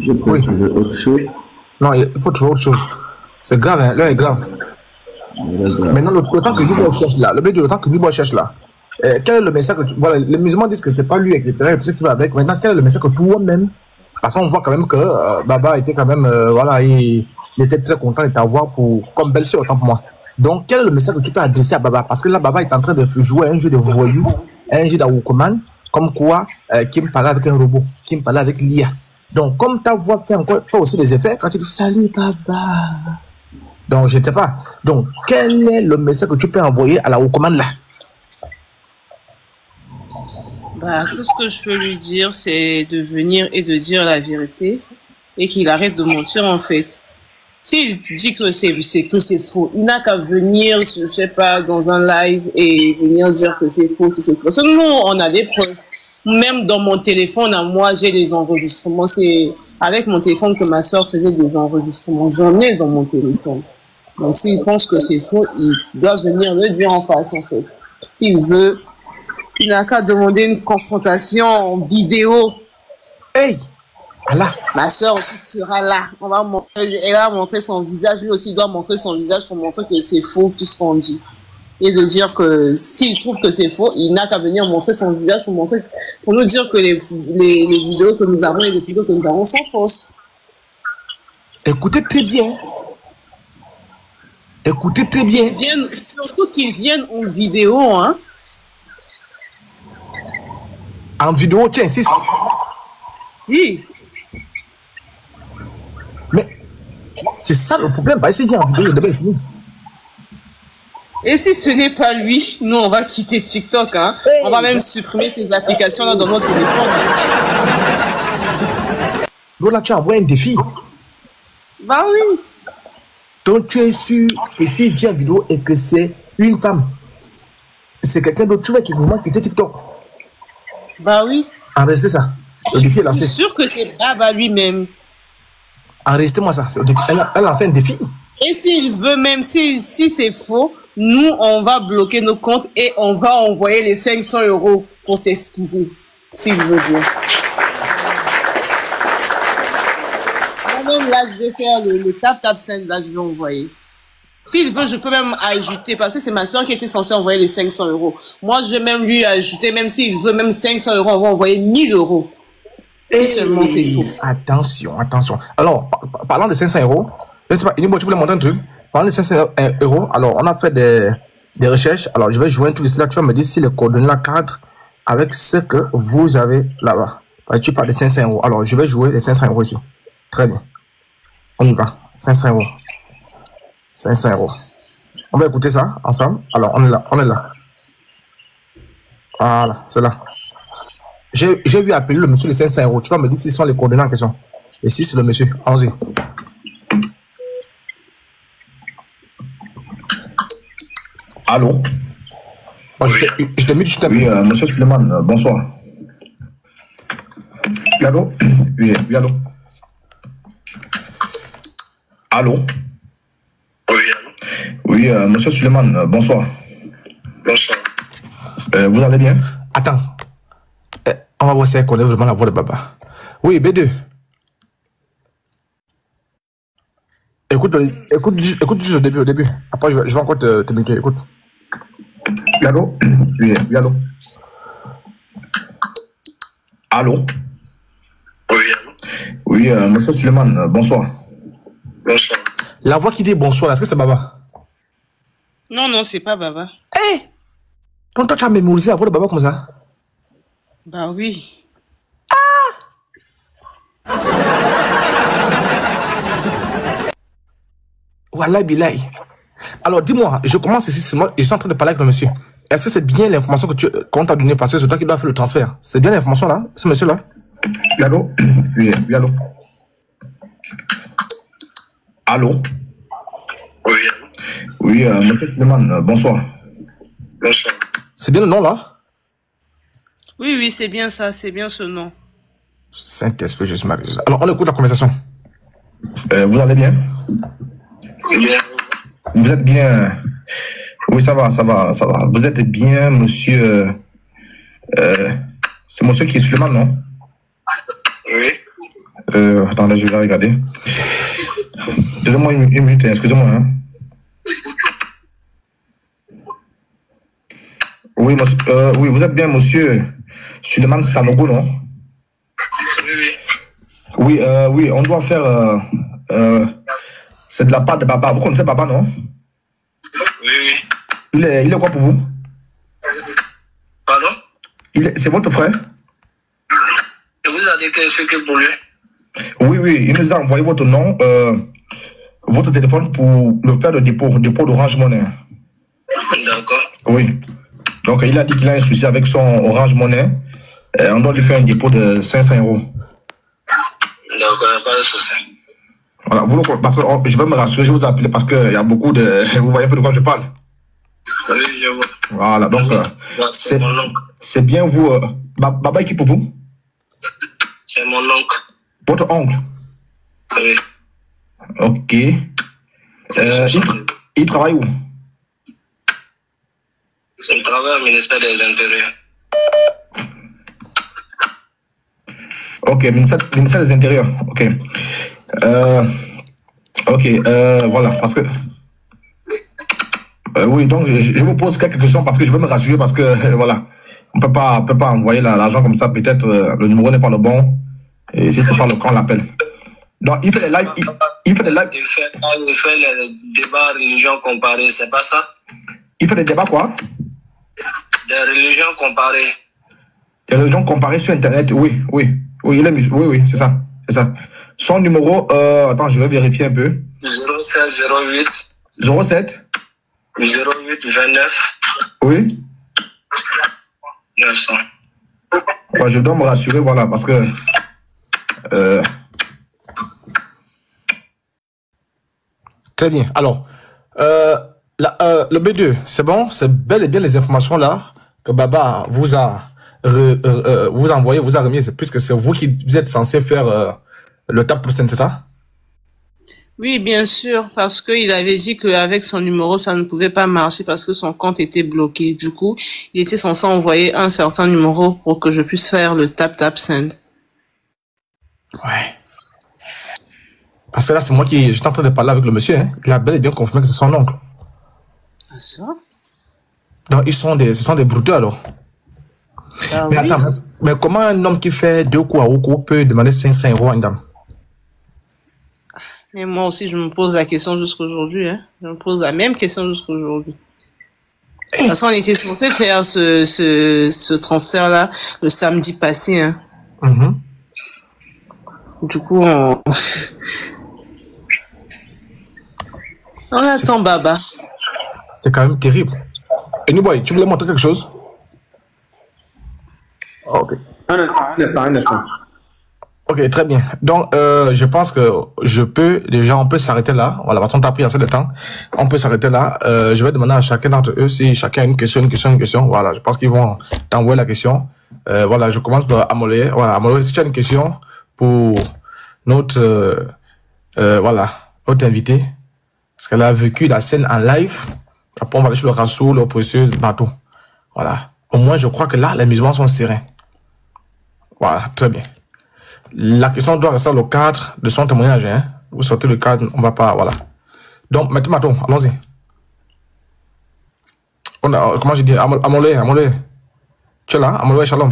je peux trouver autre chose. Non, il faut trouver autre chose. C'est grave, hein, l'heure est grave. Maintenant, le temps que Dubois cherche là, le temps que Dubois cherche là, quel est le message que voilà, les musulmans disent que c'est pas lui, etc. Et tout ce qui va avec. Maintenant, quel est le message que toi-même, parce qu'on voit quand même que Baba était quand même, voilà, il était très content de t'avoir comme belle-sœur, autant pour moi. Donc, quel est le message que tu peux adresser à Baba? Parce que là, Baba est en train de jouer un jeu de voyou, un jeu d'Awokoman, comme quoi, qui me parlait avec un robot, qui me parlait avec l'IA. Donc, comme ta voix fait aussi des effets, quand tu dis salut Baba. Donc, je ne sais pas. Donc, quel est le message que tu peux envoyer à la Awokoman là? Bah, tout ce que je peux lui dire, c'est de venir et de dire la vérité et qu'il arrête de mentir en fait. S'il dit que c'est faux, il n'a qu'à venir, je sais pas, dans un live et venir dire que c'est faux, que c'est faux. Parce que nous, on a des preuves. Même dans mon téléphone, à moi, j'ai des enregistrements. C'est avec mon téléphone que ma soeur faisait des enregistrements. J'en ai dans mon téléphone. Donc, s'il pense que c'est faux, il doit venir le dire en face, en fait. S'il veut, il n'a qu'à demander une confrontation en vidéo. Hey! Allah. Ma soeur aussi sera là. Elle va montrer son visage. Lui aussi doit montrer son visage pour montrer que c'est faux tout ce qu'on dit. Et de dire que s'il trouve que c'est faux, il n'a qu'à venir montrer son visage pour nous dire que les vidéos que nous avons et les vidéos que nous avons sont fausses. Écoutez très bien. Écoutez très bien. Surtout qu'ils viennent en vidéo, hein. En vidéo, tu insistes. Si. Mais c'est ça le problème. Bah, essayer en vidéo, et si ce n'est pas lui, nous on va quitter TikTok, hein. Hey, on va même supprimer ces applications là dans notre téléphone. Donc là, tu as envoyé un défi. Bah oui. Donc tu es sûr que s'il vient en vidéo et que c'est une femme, c'est quelqu'un d'autre, tu vas qui vraiment quitter TikTok. Bah oui. Enregistrez ça. Le défi est lancé. Je suis sûr que c'est Baba lui-même. Enregistrez-moi ça. Elle a lancé un défi. Et s'il veut, même si c'est faux, nous, on va bloquer nos comptes et on va envoyer les 500 € pour s'excuser. S'il veut bien. Moi-même, là, je vais faire le tap send, là, je vais envoyer. S'il veut, je peux même ajouter, parce que c'est ma soeur qui était censée envoyer les 500 €. Moi, je vais même lui ajouter, même s'il veut même 500 €, on va envoyer 1000 €. Et seulement, c'est faux. Attention, attention. Alors, parlant de 500 €, je ne sais pas, tu voulais montrer un truc? Parlant de 500 €, alors, on a fait des recherches. Alors, je vais jouer tout cela. Tu vas me dire si les coordonnées là cadrent avec ce que vous avez là-bas. Tu parles de 500 €. Alors, je vais jouer les 500 € ici. Très bien. On y va. 500 €. 500 €. On va écouter ça ensemble. Alors, on est là. On est là. Voilà, c'est là. J'ai eu appeler le monsieur les 500 €. Tu vas me dire si ce sont les coordonnées en question. Et si c'est le monsieur. Allons-y. Allô? Je te mute, Oui, monsieur Suleiman, bonsoir. Oui, allô? Oui, allô? Allô? Oui, monsieur Suleiman, bonsoir. Bonsoir. Vous allez bien? Attends. On va voir si elle connaît vraiment la voix de Baba. Oui, B2. Écoute juste au début. Après, je vais encore te muter. Écoute. Oui, allô? Oui, allô? Allô? Oui, monsieur Suleiman, bonsoir. Bonsoir. La voix qui dit bonsoir, est-ce que c'est Baba? Non, c'est pas Baba. Hé! Donc toi, tu as mémorisé la voix de Baba comme ça? Bah oui. Ah! Wallah billahi. Alors dis-moi, je commence ici, je suis en train de parler avec le monsieur. Est-ce que c'est bien l'information qu'on t'a donnée parce que c'est toi qui dois faire le transfert? C'est bien l'information là, ce monsieur-là? Oui, allô? Oui, allô? Allô? Oui, monsieur Suleiman, bonsoir. Bonsoir. C'est bien le nom là? Oui, c'est bien ça, c'est bien ce nom. Saint-Esprit, Jésus Marie. Alors, on écoute la conversation. Vous allez bien? Bien. Vous êtes bien? Oui, ça va. Vous êtes bien, monsieur... c'est monsieur qui est Suleiman, non? Oui. Attendez, je vais regarder. Donnez-moi une minute, excusez-moi. Hein. Oui, oui, vous êtes bien, monsieur Suleiman Sanogo, non? Oui, oui, on doit faire... c'est de la part de papa. Vous connaissez papa, non? Oui. Il est quoi pour vous? Pardon? C'est votre frère? Et vous avez dit ce que pour lui? Oui, il nous a envoyé votre nom, votre téléphone pour le faire le dépôt d'Orange Money. D'accord. Oui. Donc, il a dit qu'il a un souci avec son Orange Money. On doit lui faire un dépôt de 500 €. D'accord, pas de souci. Voilà, parce que je vais me rassurer, je vous appelle parce qu'il y a beaucoup de... Vous voyez un peu de quoi je parle? Oui, je vois. Voilà, donc, c'est bien vous... Baba, qui pour vous? C'est mon oncle. Votre oncle? Oui. Ok. Il travaille où? Il travaille au ministère des Intérieurs. Ok, ministère des Intérieurs. Ok. Voilà, parce que... oui, donc je vous pose quelques questions parce que je veux me rassurer parce que, voilà, on peut pas envoyer l'argent comme ça, peut-être le numéro n'est pas le bon, et si c'est pas le cas, on l'appelle. Donc, il fait des lives, il fait les débats religions comparées, c'est pas ça? Il fait des débats quoi? Des religions comparées. Des religions comparées sur Internet, oui, il est musulman, oui, c'est ça. Son numéro, attends, je vais vérifier un peu. 07 08. 07 08 29. Oui. 900. Bon, je dois me rassurer, voilà, parce que... Très bien. Alors, le B2, c'est bon? C'est bel et bien les informations là que Baba vous a envoyé, vous a remis, puisque c'est vous qui vous êtes censé faire le tap %, c'est ça? Oui, bien sûr, parce qu'il avait dit qu'avec son numéro, ça ne pouvait pas marcher parce que son compte était bloqué. Du coup, il était censé envoyer un certain numéro pour que je puisse faire le tap send. Ouais. Parce que là, c'est moi j'étais en train de parler avec le monsieur, hein. Il a bel et bien confirmé que c'est son oncle. Ah, ça? Donc, ce sont des brouteux alors. Ah, mais oui. Attends, mais comment un homme qui fait 2 coups à Oko peut demander 500 € à une dame? Mais moi aussi, je me pose la question jusqu'aujourd'hui. Hein. Je me pose la même question jusqu'aujourd'hui. Parce qu'on était censé faire ce transfert-là le samedi passé. Hein. Mm-hmm. Du coup, on attend Baba. C'est quand même terrible. Anyboy, tu voulais montrer quelque chose? Ok. Un instant. Ok, très bien. Donc, je pense que on peut s'arrêter là. Voilà, parce qu'on t'a pris assez de temps. On peut s'arrêter là. Je vais demander à chacun d'entre eux si chacun a une question. Voilà, je pense qu'ils vont t'envoyer la question. Voilà, je commence par Amolé. Voilà, Amolé, si tu as une question pour notre invité, parce qu'elle a vécu la scène en live. Après, on va aller sur le Rasoul, le précieux bateau. Voilà. Au moins, je crois que là, les musulmans sont sereins. Voilà, très bien. La question doit rester le cadre de son témoignage. Hein. Vous sortez le cadre, on va pas... Voilà. Donc, maintenant, allons-y. Comment j'ai dit? Amolé. Tu es là? Amolé, shalom.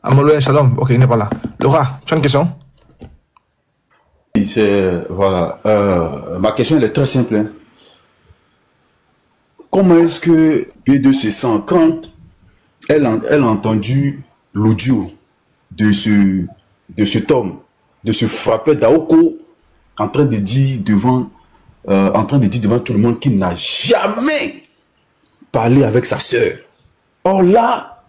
Amolé, shalom. Ok, il n'est pas là. Laura, tu as une question? Voilà. Ma question, elle est très simple. Hein. Comment est-ce que B2 se sent quand elle a entendu l'audio de cet homme, de ce frappeur d'Aoko, en train de dire devant tout le monde qu'il n'a jamais parlé avec sa sœur. Or là,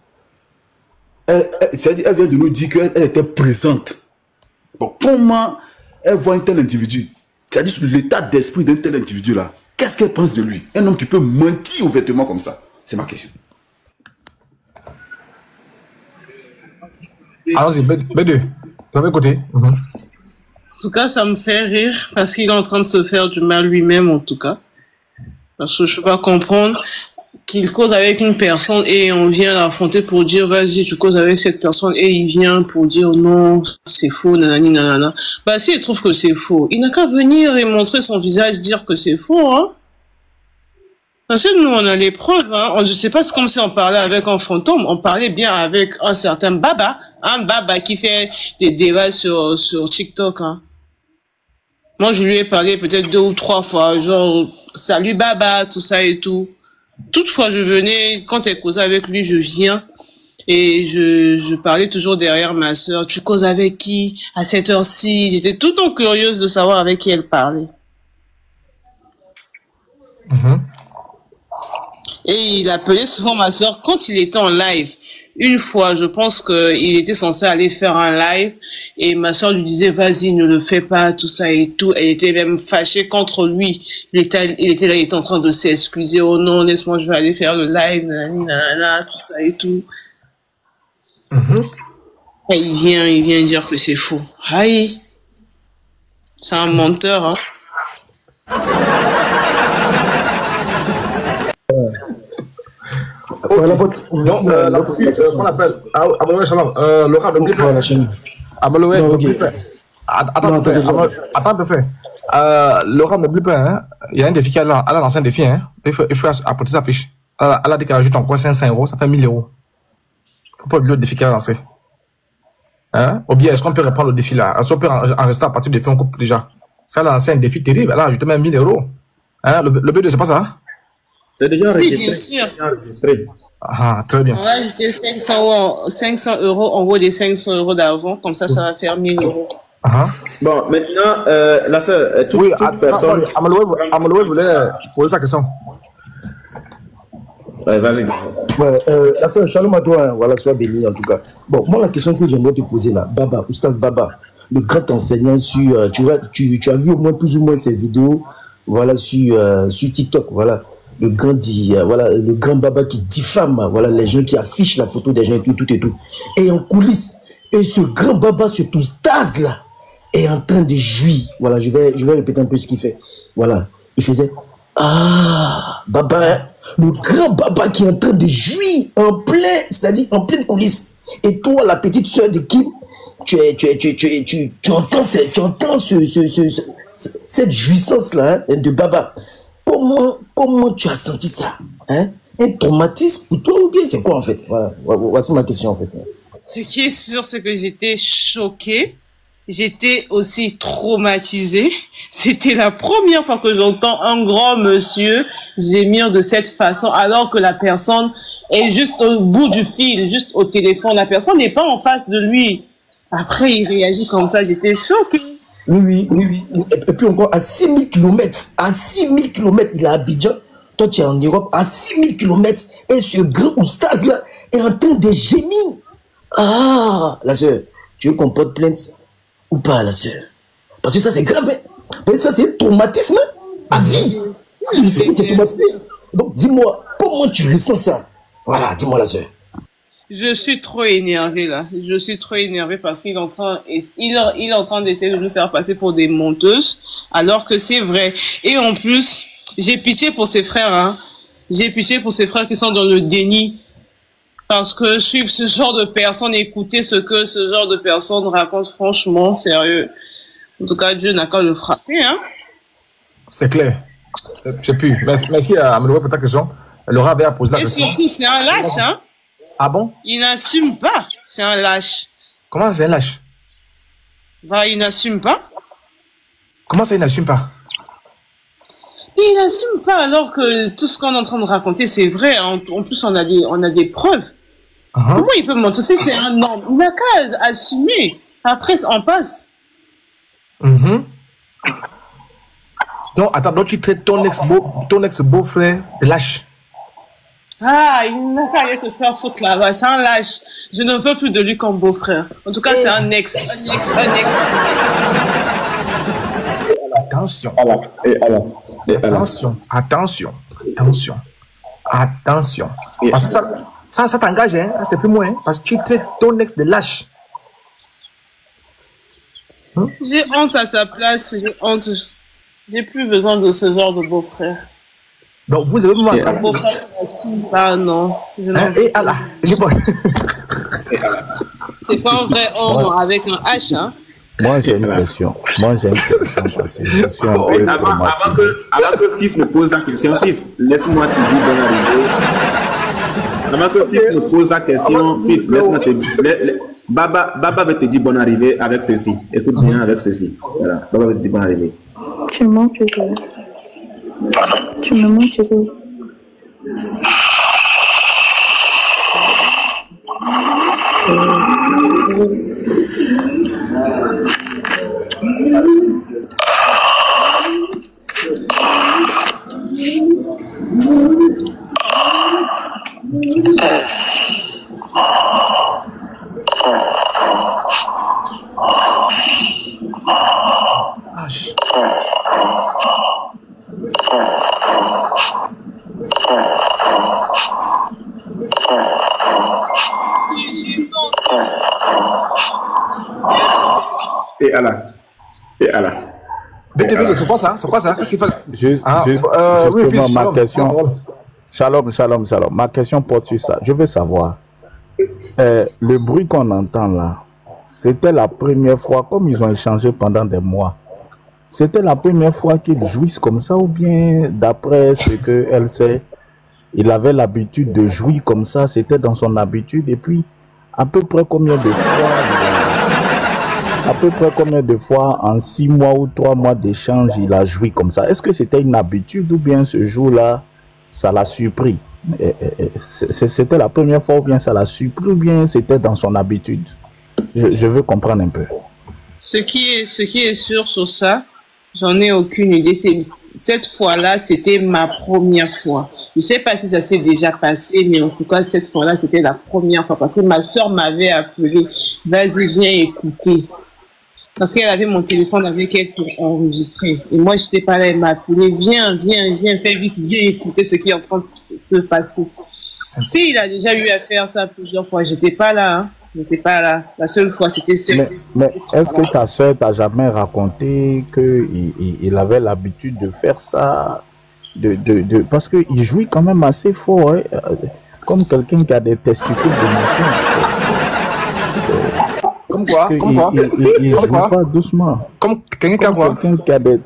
elle vient de nous dire qu'elle était présente. Bon, comment elle voit un tel individu, c'est-à-dire sur l'état d'esprit d'un tel individu là, qu'est-ce qu'elle pense de lui? Un homme qui peut mentir ouvertement comme ça. C'est ma question. Allons-y, B2. Vous avez écouté? En tout cas, ça me fait rire parce qu'il est en train de se faire du mal lui-même, en tout cas. Parce que je ne peux pas comprendre qu'il cause avec une personne et on vient l'affronter pour dire vas-y tu causes avec cette personne et il vient pour dire non c'est faux nanani nanana. Bah si il trouve que c'est faux, il n'a qu'à venir et montrer son visage, dire que c'est faux hein. Parce que nous on a les preuves hein. Je sais pas, c'est comme si on parlait avec un fantôme, on parlait bien avec un certain Baba, un Baba qui fait des débats sur TikTok hein. Moi je lui ai parlé peut-être 2 ou 3 fois, genre salut Baba, tout ça et tout. Toutefois, je venais, quand elle causait avec lui, je viens et je parlais toujours derrière ma soeur. Tu causes avec qui à cette heure-ci? J'étais tout le temps curieuse de savoir avec qui elle parlait. Et il appelait souvent ma soeur quand il était en live. Une fois, je pense qu'il était censé aller faire un live et ma soeur lui disait vas-y ne le fais pas, tout ça et tout. Elle était même fâchée contre lui. Il était là, il était en train de s'excuser. Oh non, laisse-moi, je vais aller faire le live, nanana, tout ça et tout. Et il vient dire que c'est faux. Aïe, c'est un menteur, hein. On appelle Amaloé Shalom. Laura, ne oublie pas. Amaloé, attends, un peu fait. Laura, n'oublie pas, hein. Il y a un défi qu'elle a lancé un défi, hein. Il faut apporter sa fiche. Elle a dit qu'elle ajoute encore 500 €, ça fait 1000 €. Faut pas oublier le défi qu'elle a lancé. Hein? Ou bien, est-ce qu'on peut reprendre le défi là? Est-ce qu'on peut en rester à partir du défi, on coupe déjà? Ça, elle a lancé un défi terrible, elle a ajouté même 1000 €. Hein? Le B2, c'est pas ça? Hein? C'est déjà enregistré. Bien sûr. Ah, très bien. On va ajouter 500 €, on vaut les 500 € d'avant, comme ça va faire 1000 €. Bon, maintenant, la sœur, toute personne... Amaloé voulait poser sa question. Ouais, vas-y. Ouais, la sœur, shalom à toi, hein, voilà, sois béni en tout cas. Bon, moi, la question que j'aimerais te poser là, Baba, Oustaz Baba, le grand enseignant sur... tu as vu au moins plus ou moins ses vidéos, voilà, sur TikTok, voilà. Le grand Baba qui diffame, voilà, les gens qui affichent la photo des gens et tout et tout. Et en coulisses, et ce grand Baba, ce Oustaz là, est en train de jouir. Voilà, je vais répéter un peu ce qu'il fait. Voilà, il faisait Baba, le grand Baba qui est en train de jouir en plein, c'est-à-dire en pleine coulisse. Et toi, la petite sœur de Kim, tu entends cette jouissance là hein, de Baba. Comment tu as senti ça, hein? Un traumatisme pour toi ou bien c'est quoi en fait? Voilà, voici ma question en fait. Ce qui est sûr, c'est que j'étais choquée. J'étais aussi traumatisée. C'était la première fois que j'entends un grand monsieur gémir de cette façon, alors que la personne est juste au bout du fil, juste au téléphone. La personne n'est pas en face de lui. Après, il réagit comme ça. J'étais choquée. Oui. Et puis encore, à 6000 km, il est à Abidjan. Toi, tu es en Europe, à 6000 km. Et ce grand oustaz là est en train de gémir. Ah, la sœur, tu veux qu'on porte plainte ou pas, la sœur? Parce que ça, c'est grave. Hein? Ça, c'est un traumatisme à vie. Je sais que tu es traumatisé. Donc, dis-moi, comment tu ressens ça? Voilà, dis-moi, la sœur. Je suis trop énervée là. Je suis trop énervée parce qu'il est en train d'essayer de nous faire passer pour des menteuses, alors que c'est vrai. Et en plus, j'ai pitié pour ses frères. Hein. J'ai pitié pour ses frères qui sont dans le déni. Parce que suivre ce genre de personnes, écouter ce que ce genre de personnes racontent, franchement, sérieux. En tout cas, Dieu n'a qu'à le frapper. Hein. C'est clair. Je sais plus. Merci à Ameloué pour ta question. Laura avait posé la question. Et surtout, c'est un lâche, hein. Ah bon? Il n'assume pas. C'est un lâche. Comment c'est un lâche? Bah, il n'assume pas. Comment ça, il n'assume pas? Il n'assume pas alors que tout ce qu'on est en train de raconter, c'est vrai. En plus, on a des preuves. Comment il peut mentir? C'est un homme. Il n'a qu'à assumer. Après, on passe. Donc, attends, donc tu traites ton ex-beau-frère de lâche? Ah, il n'a qu'à aller se faire foutre là-bas. C'est un lâche. Je ne veux plus de lui comme beau-frère. En tout cas, c'est un ex. Attention. Attention. Parce que ça t'engage, hein. C'est plus moi, hein. Parce que tu traites ton ex de lâche. J'ai honte à sa place. J'ai honte. J'ai plus besoin de ce genre de beau-frère. Donc, vous avez moi. Ah non. Et Allah. C'est pas un vrai homme avec un H, hein? Moi, j'ai une question. Parce que je suis un peu avant que fils me pose la question, fils, laisse-moi te dire bonne arrivée. Avant que fils me pose la question, fils, laisse-moi te dire. Baba va te dire bonne arrivée avec ceci. Écoute bien avec ceci. Voilà. Baba va te dire bonne arrivée. Tu me manques, tu sais. Tu me manques, tu sais. Et Allah. C'est quoi ça? Qu'est-ce qu'il fait? Justement, ma question. Shalom. Ma question porte sur ça. Je veux savoir, le bruit qu'on entend là, c'était la première fois, comme ils ont échangé pendant des mois, c'était la première fois qu'ils jouissent comme ça, ou bien d'après ce qu'elle sait, il avait l'habitude de jouir comme ça, c'était dans son habitude, et puis à peu près combien de fois en 6 mois ou 3 mois d'échange il a joui comme ça? Est-ce que c'était une habitude ou bien ce jour-là ça l'a surpris? C'était la première fois ou bien ça l'a surpris ou bien c'était dans son habitude? Je veux comprendre un peu. Ce qui est sûr sur ça, j'en ai aucune idée. Cette fois-là, c'était ma première fois. Je ne sais pas si ça s'est déjà passé, mais en tout cas, cette fois-là, c'était la première fois. Parce que ma soeur m'avait appelé. Vas-y, viens écouter. Parce qu'elle avait mon téléphone avec elle pour enregistrer. Et moi, je n'étais pas là, elle m'a appelé. Viens, fais vite, viens écouter ce qui est en train de se passer. Si il a déjà eu à faire ça plusieurs fois, j'étais pas là. Hein. J'étais pas là. La seule fois, c'était seul. Mais est-ce que ta soeur t'a jamais raconté qu'il avait l'habitude de faire ça parce qu'il jouit quand même assez fort, hein, comme quelqu'un qui a des testicules de mouton. Comme quoi? Il joue pas doucement. Comme quelqu'un qui a des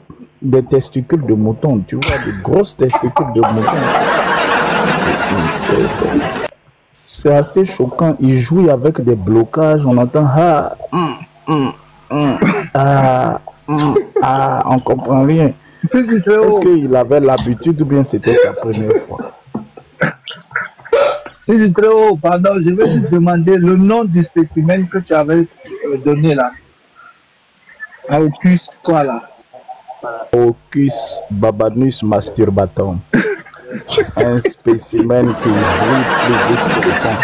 testicules de mouton, tu vois, des grosses testicules de mouton. C'est assez choquant. Il joue avec des blocages. On entend on comprend rien. Est-ce qu'il avait l'habitude ou bien c'était sa première fois? C'est très haut, pardon. Je vais juste demander le nom du spécimen que tu avais donné là. Aucus, quoi là? Aucus babanus masturbatum. Un spécimen qui jouit plus vite que le son.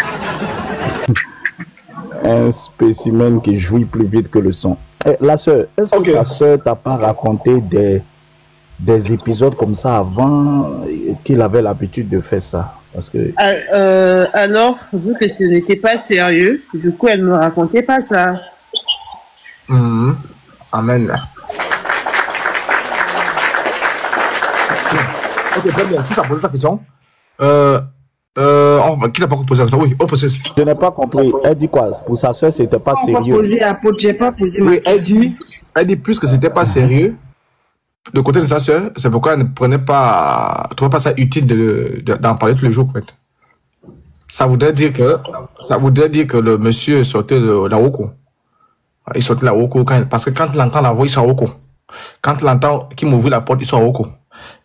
Un spécimen qui jouit plus vite que le son. La sœur, est-ce que ta sœur t'a pas raconté des épisodes comme ça avant qu'il avait l'habitude de faire ça? Parce que... alors, vu que ce n'était pas sérieux, du coup, elle ne me racontait pas ça. Amen. Ok, très bien. Qui s'est posé sa question? Qui n'a pas posé la question? Oui, je n'ai pas compris. Elle dit quoi? Pour sa soeur, c'était pas sérieux. J'ai pas posé ma question. Elle dit plus que c'était pas sérieux. De côté de sa soeur, c'est pourquoi elle ne trouvait pas ça utile d'en parler tous les jours, en fait. Ça voudrait dire que le monsieur sortait la Woko. Il sortait la Woko parce que quand il entend la voix, il sort à Woko. Quand il entend qu'il m'ouvre la porte, il sort à Woko.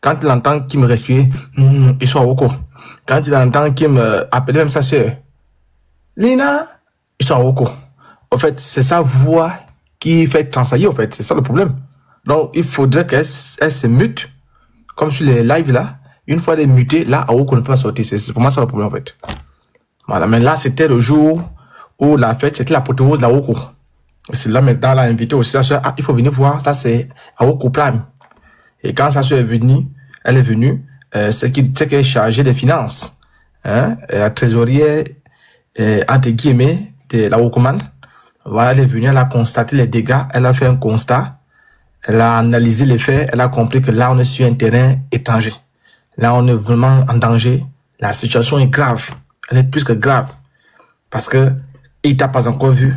Quand il entend qu'il me respirait, il sort à Woko. Quand il entend qu'il me appelait même sa soeur, Lina, il sort à Woko. En fait, c'est sa voix qui fait tressaillir, en fait. C'est ça le problème. Donc, il faudrait qu'elle se mute, comme sur les lives là. Une fois elle est mutée, là, Aoko ne peut pas sortir. C'est pour moi ça le problème, en fait. Voilà, mais là, c'était le jour où la fête, c'était l'apothéose de Aoko. C'est là, maintenant, elle a invité aussi sa soeur. Il faut venir voir, ça c'est Aoko Prime. Et quand sa soeur est venue, c'est qu'elle est chargée des finances. Hein, la trésorière, entre guillemets, de la Wokoman. Voilà, elle est venue, elle a constaté les dégâts, elle a fait un constat. Elle a analysé les faits, elle a compris que là, on est sur un terrain étranger. Là, on est vraiment en danger. La situation est grave. Elle est plus que grave. Parce que il t'a pas encore vu.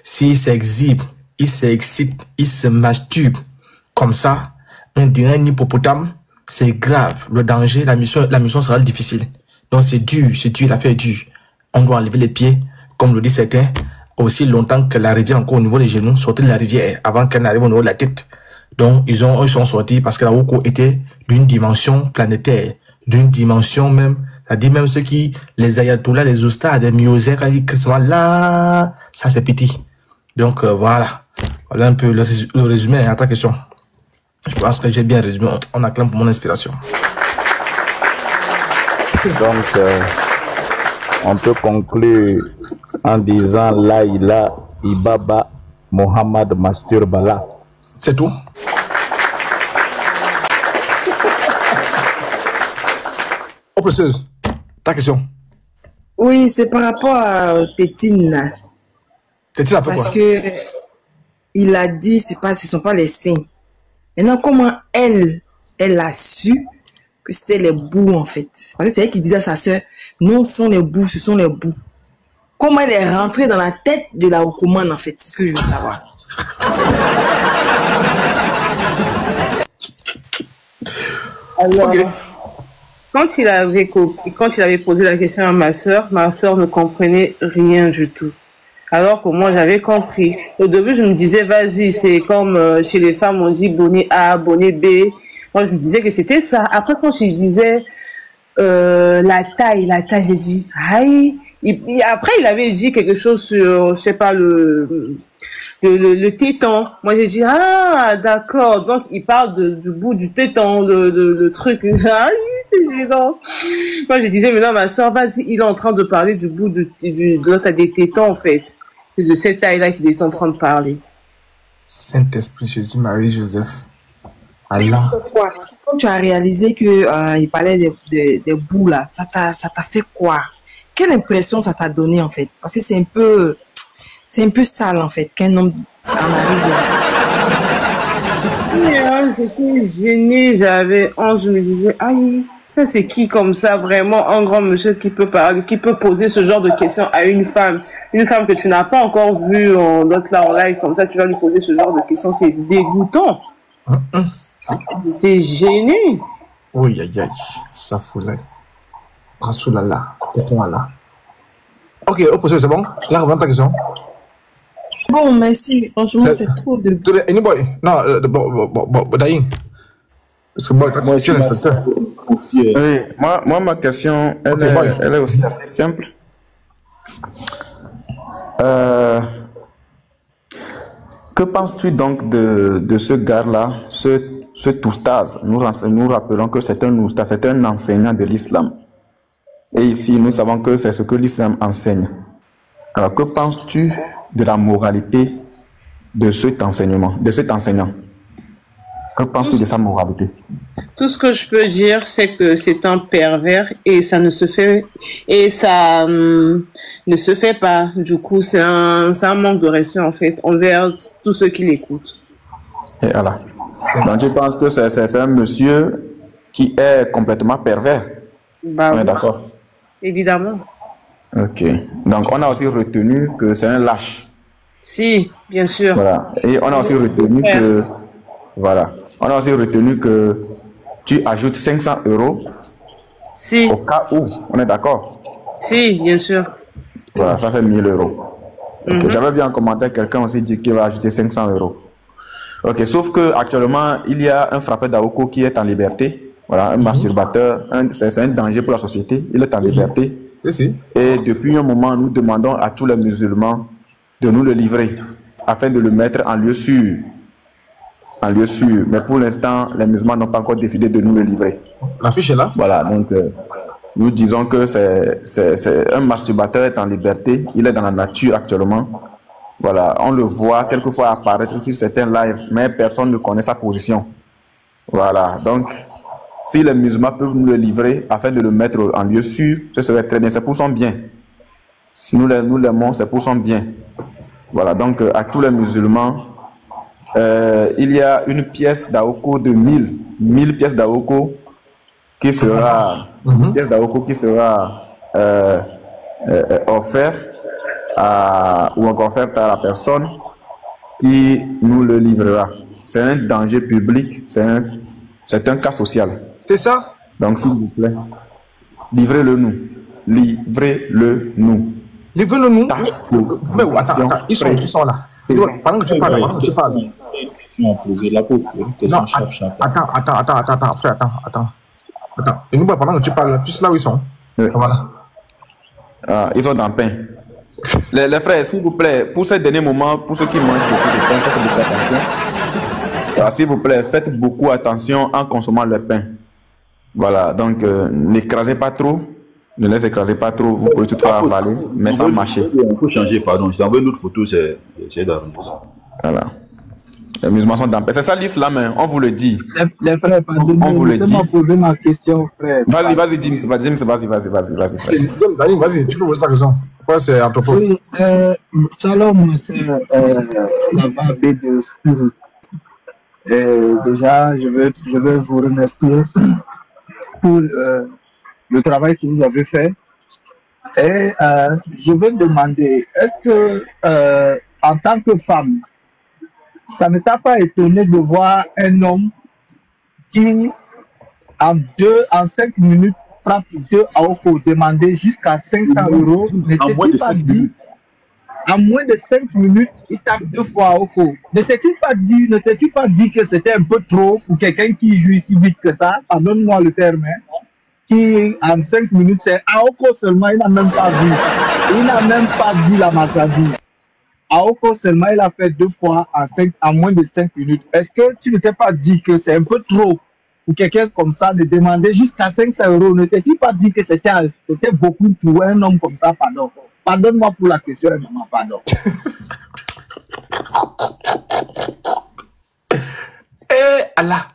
S'il s'exhibe, il s'excite, il se masturbe comme ça, on dirait un hippopotame, c'est grave. Le danger, la mission sera difficile. Donc c'est dur, l'affaire est dure. On doit enlever les pieds, comme le dit certains, aussi longtemps que la rivière encore au niveau des genoux, sortir de la rivière avant qu'elle n'arrive au niveau de la tête. Donc ils sont sortis parce que la Woko était d'une dimension planétaire, d'une dimension même, c'est-à-dire même ceux qui, les ayatollahs, les oustas, les myosères, là, ça c'est petit. Donc voilà un peu le résumé à ta question. Je pense que j'ai bien résumé, on acclame pour mon inspiration. Donc, on peut conclure en disant Laïla Ibaba Mohamed Masturbala. C'est tout. Oh, précieuse, ta question. Oui, c'est par rapport à Tétine. Tétine a fait quoi? Parce que il a dit, ce ne sont pas les signes. Maintenant, comment elle a su que c'était les bouts, en fait? Parce que c'est elle qui disait à sa soeur, non, ce sont les bouts, ce sont les bouts. Comment elle est rentrée dans la tête de la Okoman, en fait? C'est ce que je veux savoir. Alors, quand il avait posé la question à ma soeur ne comprenait rien du tout. Alors que moi, j'avais compris. Au début, je me disais, vas-y, c'est comme chez les femmes, on dit bonnet A, bonnet B. Moi, je me disais que c'était ça. Après, quand je disais la taille, j'ai dit, aïe. Après, il avait dit quelque chose sur, je sais pas, le téton. Moi, j'ai dit, ah, d'accord. Donc, il parle du bout du téton, le truc. Aïe, c'est gênant. Moi, je disais, mais non, ma soeur, vas-y, il est en train de parler du bout de des tétons, en fait. C'est de cette taille-là qu'il est en train de parler. Saint-Esprit, Jésus, Marie, Joseph. Allah. Quand tu as réalisé qu'il parlait des bouts, là, ça t'a fait quoi? Quelle impression ça t'a donné, en fait? Parce que c'est un peu sale, en fait, qu'un homme en arrive là. J'étais gênée, j'avais honte, je me disais, aïe, ça c'est qui comme ça, vraiment, un grand monsieur qui peut parler, qui peut poser ce genre de questions à une femme que tu n'as pas encore vue en live, comme ça, tu vas lui poser ce genre de questions, c'est dégoûtant. J'étais gênée. Oui, aïe, aïe, ça fout là. Rasulallah, téton Allah. Ok, c'est bon? Là, reviens ta question. Bon, merci. Franchement, c'est trop de... Anyboy? Non, Daïn. Parce que moi, je suis l'inspecteur. Oui, moi, ma question, elle est aussi assez simple. Que penses-tu donc de ce gars-là, ce Toustaz? Nous rappelons que c'est un Oustaz, c'est un enseignant de l'islam. Et ici, nous savons que c'est ce que l'islam enseigne. Alors, que penses-tu de la moralité de cet enseignant? Que penses-tu de sa moralité? Tout ce que je peux dire, c'est que c'est un pervers et ça ne se fait pas. Du coup, c'est un manque de respect en fait envers tous ceux qui l'écoutent. Et voilà. Donc, tu penses que c'est un monsieur qui est complètement pervers? Bah, on est d'accord? Évidemment. Ok. Donc, on a aussi retenu que c'est un lâche. Si, bien sûr. Voilà. Et on a aussi retenu que... Voilà. On a aussi retenu que tu ajoutes 500 €. Si. Au cas où. On est d'accord? Si, bien sûr. Voilà, ça fait 1000 €. Okay. J'avais vu en commentaire quelqu'un aussi dit qu'il va ajouter 500 €. Ok, sauf que actuellement il y a un frappeur d'Aoko qui est en liberté. Voilà, un masturbateur, c'est un danger pour la société. Il est en liberté. Et depuis un moment, nous demandons à tous les musulmans de nous le livrer afin de le mettre en lieu sûr. En lieu sûr. Mais pour l'instant, les musulmans n'ont pas encore décidé de nous le livrer. L'affiche est là. Voilà, donc nous disons que c'est un masturbateur est en liberté. Il est dans la nature actuellement. Voilà, on le voit quelquefois apparaître sur certains lives, mais personne ne connaît sa position. Voilà, donc si les musulmans peuvent nous le livrer afin de le mettre en lieu sûr, ce serait très bien. C'est pour son bien. Si nous l'aimons, c'est pour son bien. Voilà, donc à tous les musulmans, il y a une pièce d'Aoko de 1000 pièces d'Aoko qui sera, pièce d'Aoko qui sera offerte ou encore offerte à la personne qui nous le livrera. C'est un danger public, c'est un cas social. C'est ça? Donc, s'il vous plaît, livrez-le nous. Livrez-le nous. Livrez-le nous. Mais attends, ils sont là. Pendant que tu parles, Attends. Et nous, pendant que tu parles, plus là où ils sont. Voilà. Ils sont dans le pain. Les frères, s'il vous plaît, pour ce dernier moment, pour ceux qui mangent beaucoup de pain, faites beaucoup attention. S'il vous plaît, faites beaucoup attention en consommant le pain. Voilà, donc n'écrasez pas trop. Ne laissez écraser pas trop. Vous pouvez tout avaler, mais sans mâcher. Il faut changer, pardon. Je t'envoie une autre photo, c'est d'arrondissement. Voilà. Les musulmans sont dans. C'est ça l'islam, hein, on vous le dit. Les frères, pardon, on vous le dit. Poser ma question, frère. Vas-y, James, vas-y, frère. Vas-y, tu peux poser ta question. Pourquoi c'est à propos? Oui, shalom, ma soeur, la baie de Spirit. Déjà, je veux vous remercier pour le travail que vous avez fait. Et je veux demander, est-ce que, en tant que femme, ça ne t'a pas étonné de voir un homme qui, en 5 minutes, frappe 2 Aoko, demander jusqu'à 500 €? N'était-il pas dit, en moins de 5 minutes, il tape 2 fois Aoko? N'était-il pas dit que c'était un peu trop pour quelqu'un qui joue si vite que ça? Pardonne-moi le terme, hein. Qui, en 5 minutes, c'est Aoko seulement, il n'a même pas vu. Il n'a même pas vu la marchandise. Aoko seulement, il a fait 2 fois en moins de 5 minutes. Est-ce que tu ne t'es pas dit que c'est un peu trop pour quelqu'un comme ça de demander jusqu'à 500 €? Ne t'es-tu pas dit que c'était beaucoup pour un homme comme ça? Pardon. Pardonne-moi pour la question, maman, pardon. Allah.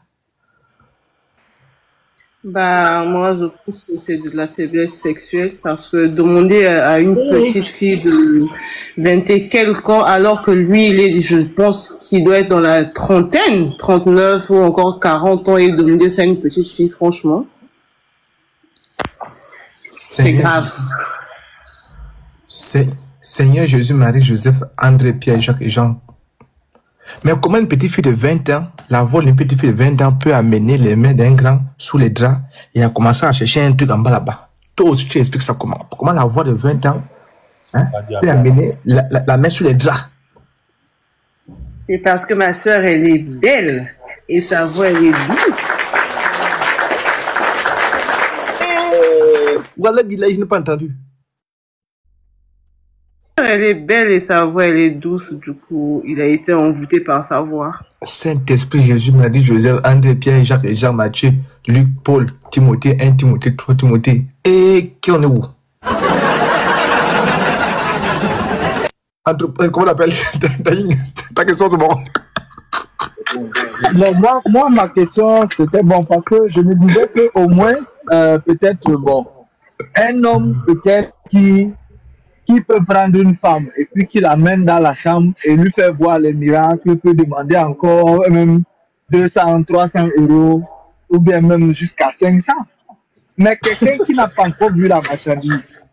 Bah, moi, je pense que c'est de la faiblesse sexuelle parce que demander à une petite fille de 20 et quelques ans, alors que lui, je pense qu'il doit être dans la trentaine, 39 ou encore 40 ans, et demander ça à une petite fille, franchement. C'est grave. Seigneur Jésus, Marie, Joseph, André, Pierre, Jacques et Jean. Mais comment une petite fille de 20 ans, la voix d'une petite fille de 20 ans peut amener les mains d'un grand sous les draps et a commencé à chercher un truc en bas là-bas? Toi aussi, tu expliques ça comment? Comment la voix de 20 ans peut amener la main sous les draps? C'est parce que ma soeur, elle est belle et sa voix, elle est douce. Voilà, je n'ai pas entendu. Elle est belle et sa voix, elle est douce. Du coup, il a été envoûté par sa voix. Saint-Esprit, Jésus, Marie, Joseph, André, Pierre, Jacques, Jean, Matthieu, Luc, Paul, Timothée, 1 Timothée, 3 Timothée. Et qui on est où? Comment on appelle? Ta question, c'est bon. Moi, ma question, c'était bon parce que je me disais qu'au moins, peut-être, bon, un homme peut-être qui peut prendre une femme et puis qui l'amène dans la chambre et lui faire voir les miracles, peut demander encore même 200, 300 € ou bien même jusqu'à 500. Mais quelqu'un qui n'a pas encore vu la marchandise,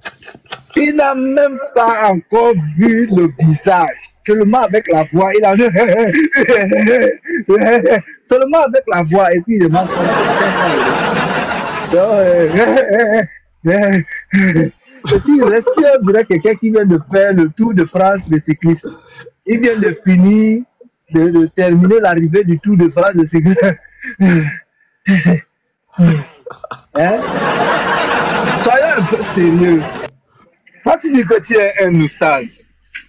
il n'a même pas encore vu le visage, seulement avec la voix, il a seulement avec la voix et puis il demande 500 €. Et puis il respire, on dirait quelqu'un qui vient de faire le Tour de France de cyclisme. Il vient de finir, de terminer l'arrivée du Tour de France de cyclisme. Hein? Soyons un peu sérieux. Quand tu dis que tu es un oustaz,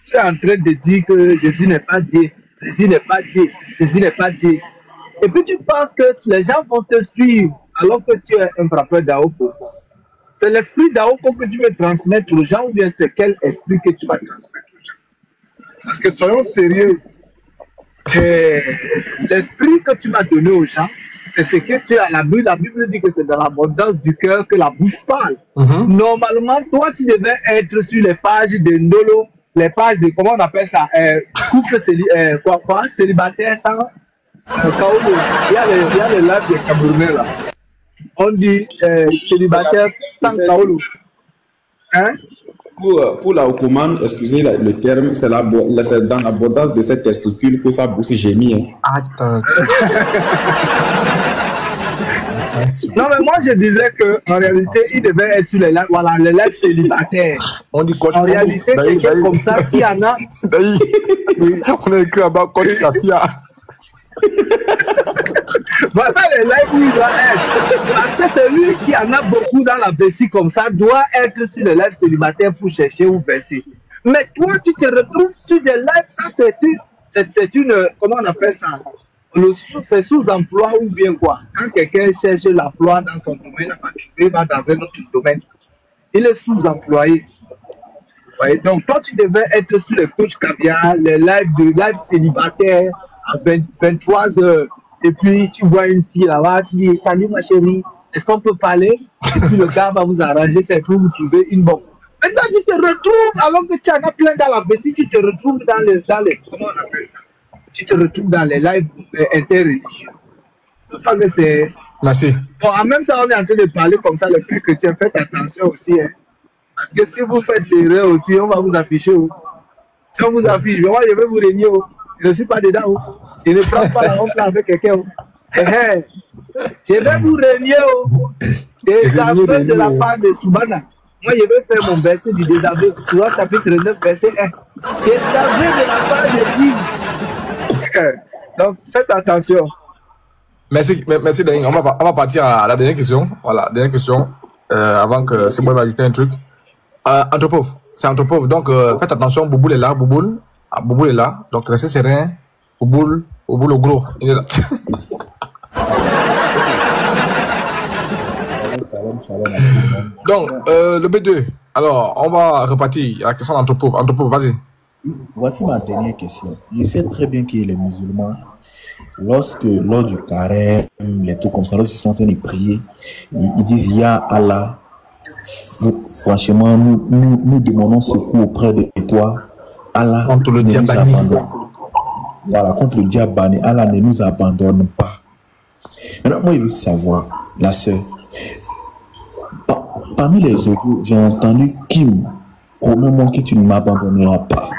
tu es en train de dire que Jésus n'est pas Dieu, Jésus n'est pas Dieu, Jésus n'est pas Dieu. Et puis tu penses que les gens vont te suivre alors que tu es un frappeur d'Aoko. C'est l'esprit d'Aoko que tu veux transmettre aux gens ou bien c'est quel esprit que tu vas transmettre aux gens? Parce que soyons sérieux. L'esprit que tu vas donner aux gens, c'est ce que tu as. La Bible dit que c'est dans l'abondance du cœur que la bouche parle. Normalement, toi, tu devais être sur les pages de Ndolo, les pages de, comment on appelle ça, couple célibataire, ça. Il y a les lives des Camerounais là. on dit célibataire sans Kaolo. Hein? Pour la commande, excusez le terme, c'est dans l'abondance de cette testicule que ça bousse gémit. Hein. Attends. Non, mais moi je disais qu'en réalité, il devait être sur les lives, voilà, les lives célibataires. On dit quoi? En réalité, quelqu'un comme ça qui en a. Oui. On a écrit là-bas coach Kafia. Voilà les lives où il doit être. Parce que celui qui en a beaucoup dans la vessie comme ça doit être sur les lives célibataires pour chercher ou verser. Mais toi, tu te retrouves sur des lives, ça c'est une. Comment on appelle ça? C'est sous-emploi ou bien quoi? Quand quelqu'un cherche l'emploi dans son domaine, il va dans un autre domaine. Il est sous-employé. Ouais, donc toi, tu devais être sur les coachs caviar, les lives célibataires à 23 h. Et puis tu vois une fille là-bas, tu dis salut ma chérie, est-ce qu'on peut parler? Et puis le gars va vous arranger, c'est pour vous trouver une bonne. Maintenant tu te retrouves, alors que tu en as plein dans la vessie, tu te retrouves dans les comment on appelle ça? Tu te retrouves dans les lives interreligieux. Je pense que c'est. Merci. Bon, en même temps, on est en train de parler comme ça, le fait que tu faites attention aussi. Hein. Parce que si vous faites l'erreur aussi, on va vous afficher. Oh. Si on vous affiche, moi je vais vous régner. Oh. Je ne suis pas dedans. Oh. Je ne prends pas la honte là avec quelqu'un. Oh. Je vais vous régner. Oh. Et ça vient de la part de Subhana. Moi, je vais faire mon verset du désaveu. Sur chapitre 9, verset 1. Et ça vient de la part de Dieu. Donc, faites attention. Merci Daniel. On va partir à la dernière question. Voilà, dernière question. Avant que c'est moi ajouter un truc. Entre pauvres. C'est entre pauvres. Donc, faites attention. Bouboule est là. Bouboule est là. Donc, restez serein. Bouboule au gros. Il est là. Donc, le B2. Alors, on va repartir à la question d'entre pauvres. Entre pauvres, vas-y. Voici ma dernière question. Je sais très bien que les musulmans, lors du carême, les trucs comme ça, lorsqu'ils sont en train de prier, ils disent Ya Allah, franchement, nous demandons secours auprès de toi. Allah contre le diable. Voilà, contre le diable banni. Allah ne nous abandonne pas. Maintenant, moi, je veux savoir, la sœur, parmi les audios, j'ai entendu Kim, promets-moi que tu ne m'abandonneras pas.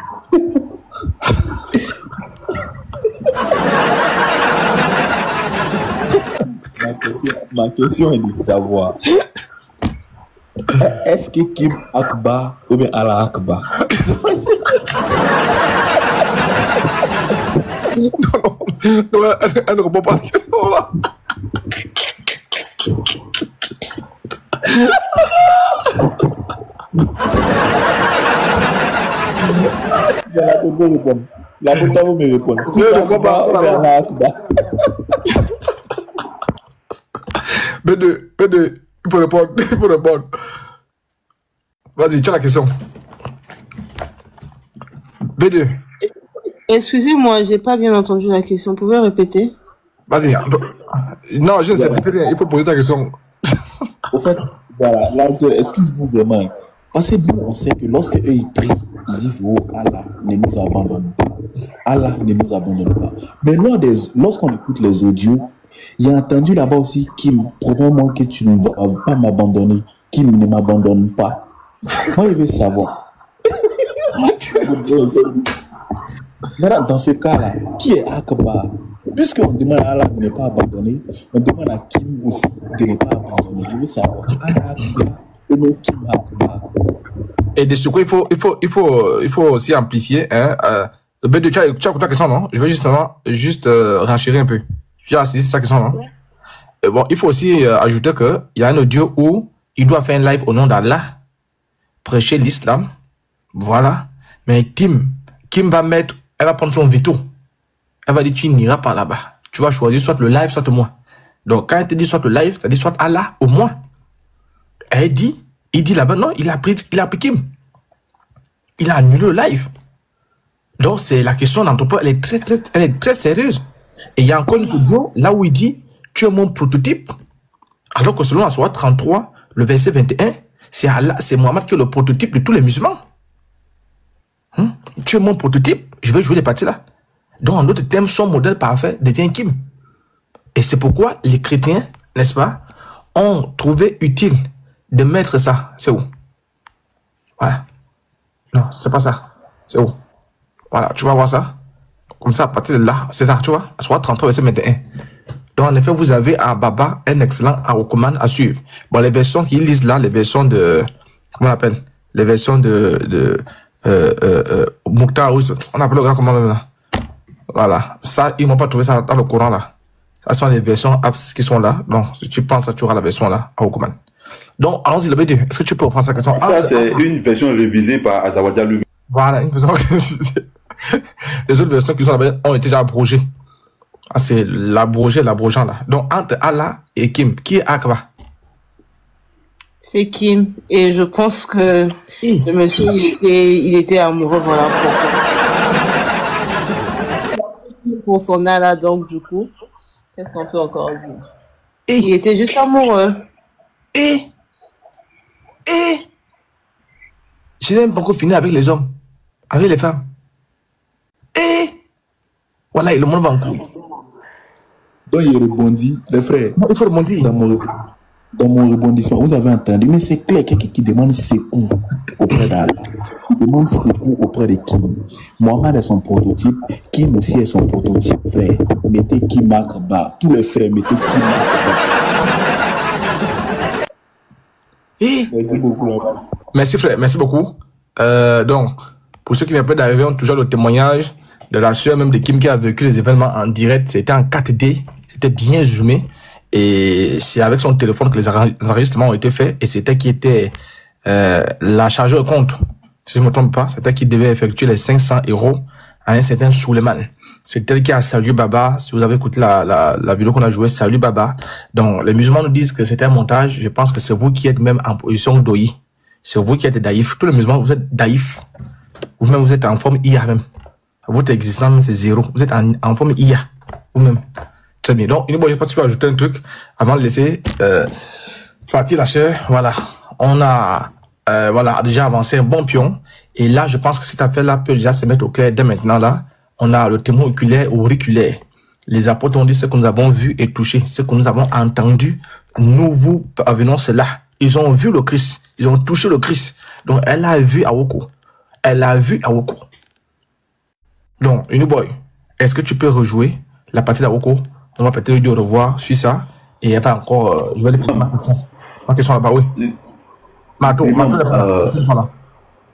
Ma question est de savoir, est-ce que Kim Akbar ou bien Allah Akbar? Non, elle ne répond pas à la question là. La photo vous me répond. B2, il faut répondre. Vas-y, tu as la question. B2. Excusez-moi, j'ai pas bien entendu la question. Vous pouvez répéter? Vas-y. Non, je ne sais pas. Il faut poser ta question. Au fait, voilà, là, excuse-nous vraiment. Parce que nous, on sait que lorsque eux ils prient, ils disent oh Allah ne nous abandonne pas. Allah ne nous abandonne pas. Mais lorsqu'on écoute les audios, il y a entendu là-bas aussi Kim, promets-moi que tu ne vas pas m'abandonner. Kim ne m'abandonne pas. Moi, je veux savoir. Maintenant, dans ce cas-là, qui est Akbar? Puisqu'on demande à Allah de ne pas abandonner, on demande à Kim aussi de ne pas abandonner. Je veux savoir. Allah Akbar. Et de ce coup, il faut aussi amplifier. Hein, tu as écouté ta question, non? Je vais juste renchérir un peu. Tu as saisi sa question, non? Et bon, il faut aussi ajouter qu'il y a un audio où il doit faire un live au nom d'Allah, prêcher l'islam. Voilà. Mais Kim va elle va prendre son veto. Elle va dire, tu n'iras pas là-bas. Tu vas choisir soit le live, soit moi. Donc, quand elle te dit soit le live, ça dit soit Allah ou moi. Il dit là-bas, non, il a pris Kim. Il a annulé le live. Donc, c'est la question d'entreprise, elle est très sérieuse. Et il y a encore une audio, là où il dit, tu es mon prototype. Alors que selon la Sourate 33, le verset 21, c'est Mohammed qui est le prototype de tous les musulmans. Tu es mon prototype, je vais jouer les parties là. Donc, en d'autres termes, son modèle parfait devient Kim. Et c'est pourquoi les chrétiens, n'est-ce pas, ont trouvé utile de mettre ça. C'est où? Voilà. Non, c'est pas ça. C'est où? Voilà, tu vas voir ça. Comme ça, à partir de là, c'est ça, tu vois. Soit 33, verset 21. Donc, en effet, vous avez à Baba un excellent recommande à suivre. Bon, les versions qu'ils lisent là, les versions de... Comment on appelle? Les versions de Mouktar, on appelle le gars comment même là? Voilà. Ça, ils n'ont pas trouvé ça dans le Coran là. Ça sont les versions apps qui sont là. Donc, si tu penses que tu auras la version là, à recommande. Donc, allons-y, le B2. Est-ce que tu peux reprendre sa question? Ça, c'est une version révisée par Azawadia lui-même. Voilà, une version révisée. Les autres versions qui sont là ont été déjà abrogées. Ah, c'est l'abrogeant là. Donc, entre Allah et Kim, qui est Akba? C'est Kim. Et je pense que le monsieur, il était amoureux, voilà. Pour son Allah, donc, du coup, qu'est-ce qu'on peut encore dire? Il était juste amoureux. Je n'ai même pas encore fini avec les hommes, avec les femmes. Voilà, le monde va en couille. Donc il rebondit, les frères. Non, il faut rebondir. Dans mon rebondissement, vous avez entendu, mais c'est clair, quelqu'un qui demande secours auprès d'Allah. Il demande secours auprès de Kim. Mohamed est son prototype, Kim aussi est son prototype, frère. Mettez Kim marque bas. Tous les frères, mettez Kim marque bas. Merci beaucoup. Merci frère, merci beaucoup. Donc, pour ceux qui viennent d'arriver, on a toujours le témoignage de la sœur même de Kim qui a vécu les événements en direct. C'était en 4D, c'était bien zoomé. Et c'est avec son téléphone que les enregistrements ont été faits. Et c'était qui était la chargée de compte, si je ne me trompe pas, c'était qui devait effectuer les 500 € à un certain Suleiman. C'est elle qui a salué Baba. Si vous avez écouté la vidéo qu'on a jouée, salut Baba. Donc, les musulmans nous disent que c'était un montage. Je pense que c'est vous qui êtes même en position d'Oï. C'est vous qui êtes daïf. Tous les musulmans, vous êtes daïf. Vous-même, vous êtes en forme IA même. Votre existence, c'est zéro. Vous êtes en forme IA. Vous-même. Très bien. Donc, je pense que tu vas ajouter un truc avant de laisser partir la sœur. Voilà. On a déjà avancé un bon pion. Et là, je pense que cette affaire-là peut déjà se mettre au clair dès maintenant. Là, on a le témoin oculaire ou auriculaire. Les apôtres ont dit ce que nous avons vu et touché, ce que nous avons entendu. Nous vous parvenons cela. Ils ont vu le Christ. Ils ont touché le Christ. Donc, elle a vu Awoko. Elle a vu Awoko. Donc, Unuboy, est-ce que tu peux rejouer la partie d'Awoko? On va peut-être lui dire au revoir, suis ça. Et elle va encore, je vais aller poser ma question. Ma question là-bas, oui. Mato, voilà.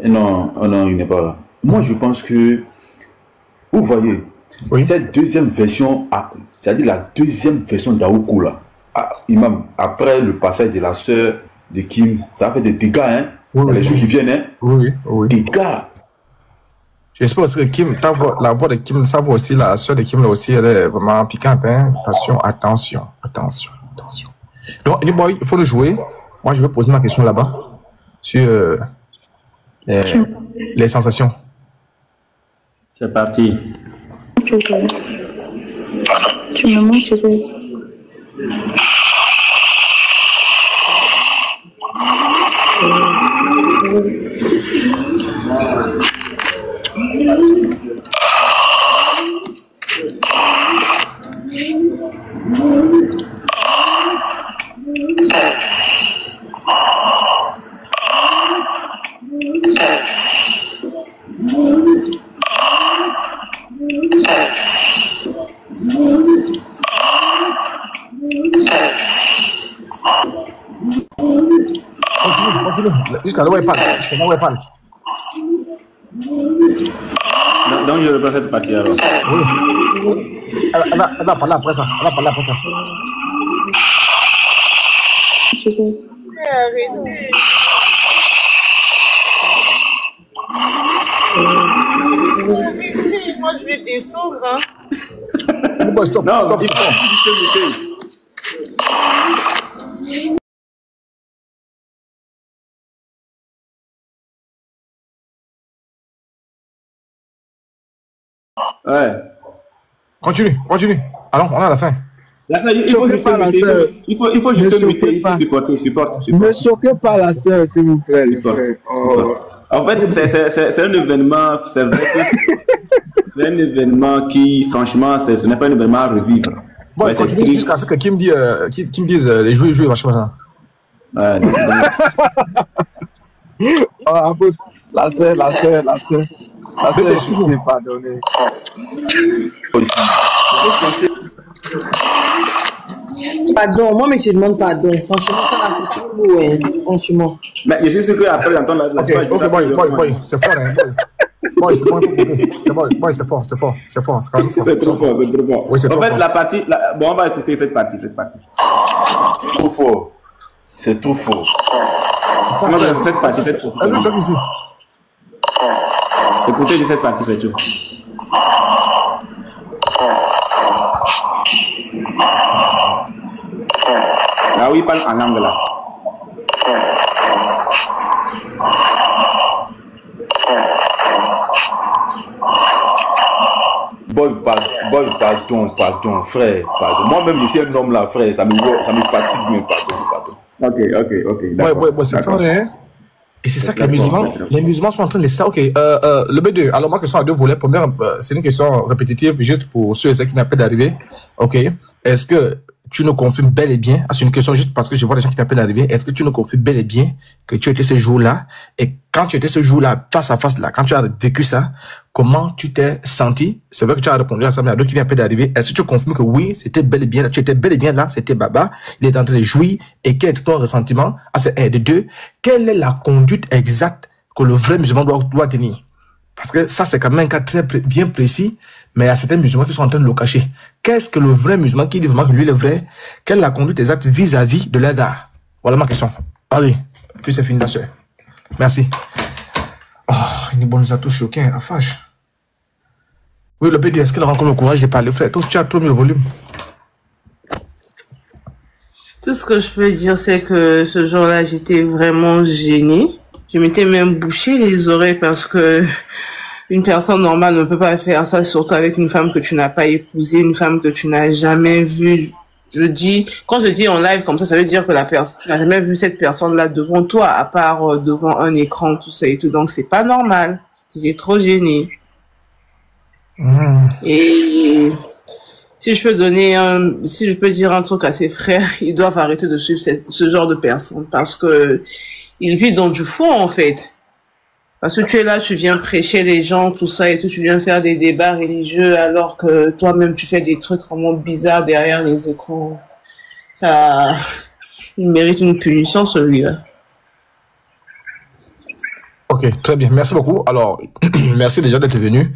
Non, il n'est pas là. Moi, je pense que, vous voyez, cette deuxième version, c'est-à-dire la deuxième version d'Awoko là, Imam, après le passage de la sœur de Kim, ça fait des dégâts, hein. Oui, les gens qui viennent, hein. Oui. Dégâts. J'espère aussi que Kim, la voix de Kim, sa voix aussi, la sœur de Kim, là aussi, elle est vraiment piquante, hein. Attention. Donc, anyway, il faut le jouer. Moi, je vais poser ma question là-bas sur les sensations. C'est parti. Tu me montres, tu sais. Continue. Jusqu'à là où elle parle. Donc, je reprends cette partie alors. Oui. Elle va parler après ça. Tu sais. Arrêtez. Moi, je vais descendre. Hein. Stop. Ouais. Continue. Allons, on est à la fin. Là, ça, il faut juste muter, supporte. Ne choquez pas la sœur, s'il vous plaît. En fait, c'est un événement, c'est vrai que c'est un événement qui, franchement, ce n'est pas un événement à revivre. Bon, continue jusqu'à ce que Kim dise les jouer, machin. Ouais, la sœur, je ne t'ai pas donné. Pardon, moi, mais je demande pardon. Franchement, ça va, c'est trop beau, ouais. Franchement. Mais je sais ce que après j'entends la boy, c'est fort, hein, boy. C'est fort. C'est quand même fort. C'est trop fort. Oui, c'est trop en fait, fort. la partie, bon, on va écouter cette partie. Trop fort. C'est trop fort. Non, mais cette partie, c'est trop fort. Vas-y, stop ici. Écoutez cette partie, c'est tout. Là où il parle en anglais là. Boy, pardon, frère, pardon. Moi-même, je suis un homme là, frère, ça me fatigue, mais pardon. Ok. Ouais, c'est fort, hein. Et c'est ça que les musulmans sont en train de laisser ça. Ok, le B2, alors ma question à deux volets. Première, c'est une question répétitive, juste pour ceux et ceux qui n'ont pas d'arriver. Ok, est-ce que tu nous confirmes bel et bien, c'est une question juste parce que je vois les gens qui t'appellent d'arriver, est-ce que tu nous confirmes bel et bien que tu étais ce jour-là, et quand tu étais ce jour-là, face à face là, quand tu as vécu ça, comment tu t'es senti? C'est vrai que tu as répondu à ça, mais il y a d'autres qui viennent à peine d'arriver. Est-ce que tu confirmes que oui, c'était bel et bien là, tu étais bel et bien là, c'était Baba, il est en train de jouir, et quel est ton ressentiment? C'est un de deux. Quelle est la conduite exacte que le vrai musulman doit tenir? Parce que ça, c'est quand même un cas très bien précis, mais il y a certains musulmans qui sont en train de le cacher. Qu'est-ce que le vrai musulman qui dit vraiment que lui, il est vrai? Quelle est la conduite exacte vis-à-vis de l'égard? Voilà ma question. Allez, puis c'est fini la soeur. Merci. Oh, il est bon, nous a tous choqués, à fâche. Oui, le PD, est-ce qu'il rencontre le courage de parler, frère? Toi, tu as trop mis le volume. Tout ce que je peux dire, c'est que ce jour-là, j'étais vraiment gênée. Je m'étais même bouché les oreilles parce que une personne normale ne peut pas faire ça, surtout avec une femme que tu n'as pas épousée, une femme que tu n'as jamais vue. Quand je dis en live comme ça veut dire que tu n'as jamais vu cette personne-là devant toi, à part devant un écran, tout ça et tout. Donc, c'est pas normal. J'étais trop gênée. Et si je peux dire un truc à ses frères, ils doivent arrêter de suivre ce genre de personnes parce que ils vivent dans du faux, en fait. Parce que tu es là, tu viens prêcher les gens, tout ça et tout, tu viens faire des débats religieux alors que toi-même tu fais des trucs vraiment bizarres derrière les écrans. Ça, il mérite une punition, celui-là. Ok, très bien. Merci beaucoup. Alors, merci déjà d'être venu.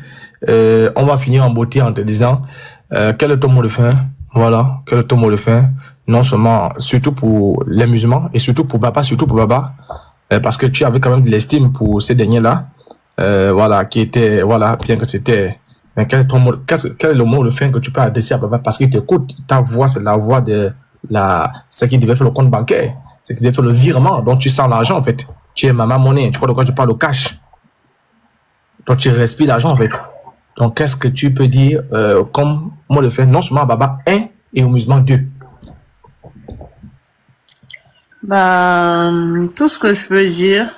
On va finir en beauté en te disant, quel est ton mot de fin? Voilà, quel est ton mot de fin? Non seulement, surtout pour les musulmans et surtout pour Baba, parce que tu avais quand même de l'estime pour ces derniers-là, voilà, qui étaient, voilà, bien que c'était, mais quel est le mot de fin que tu peux adresser à Baba? Parce qu'il t'écoute, ta voix, c'est la voix de ce qui devait faire le compte bancaire, c'est qui devait faire le virement, donc tu sens l'argent, en fait. Tu es maman monnaie, tu vois de quoi je parle, au cash. Donc tu respires l'argent, en fait. Donc qu'est-ce que tu peux dire comme mot de fin, non seulement à Baba 1 et aux musulmans 2? Tout ce que je peux dire,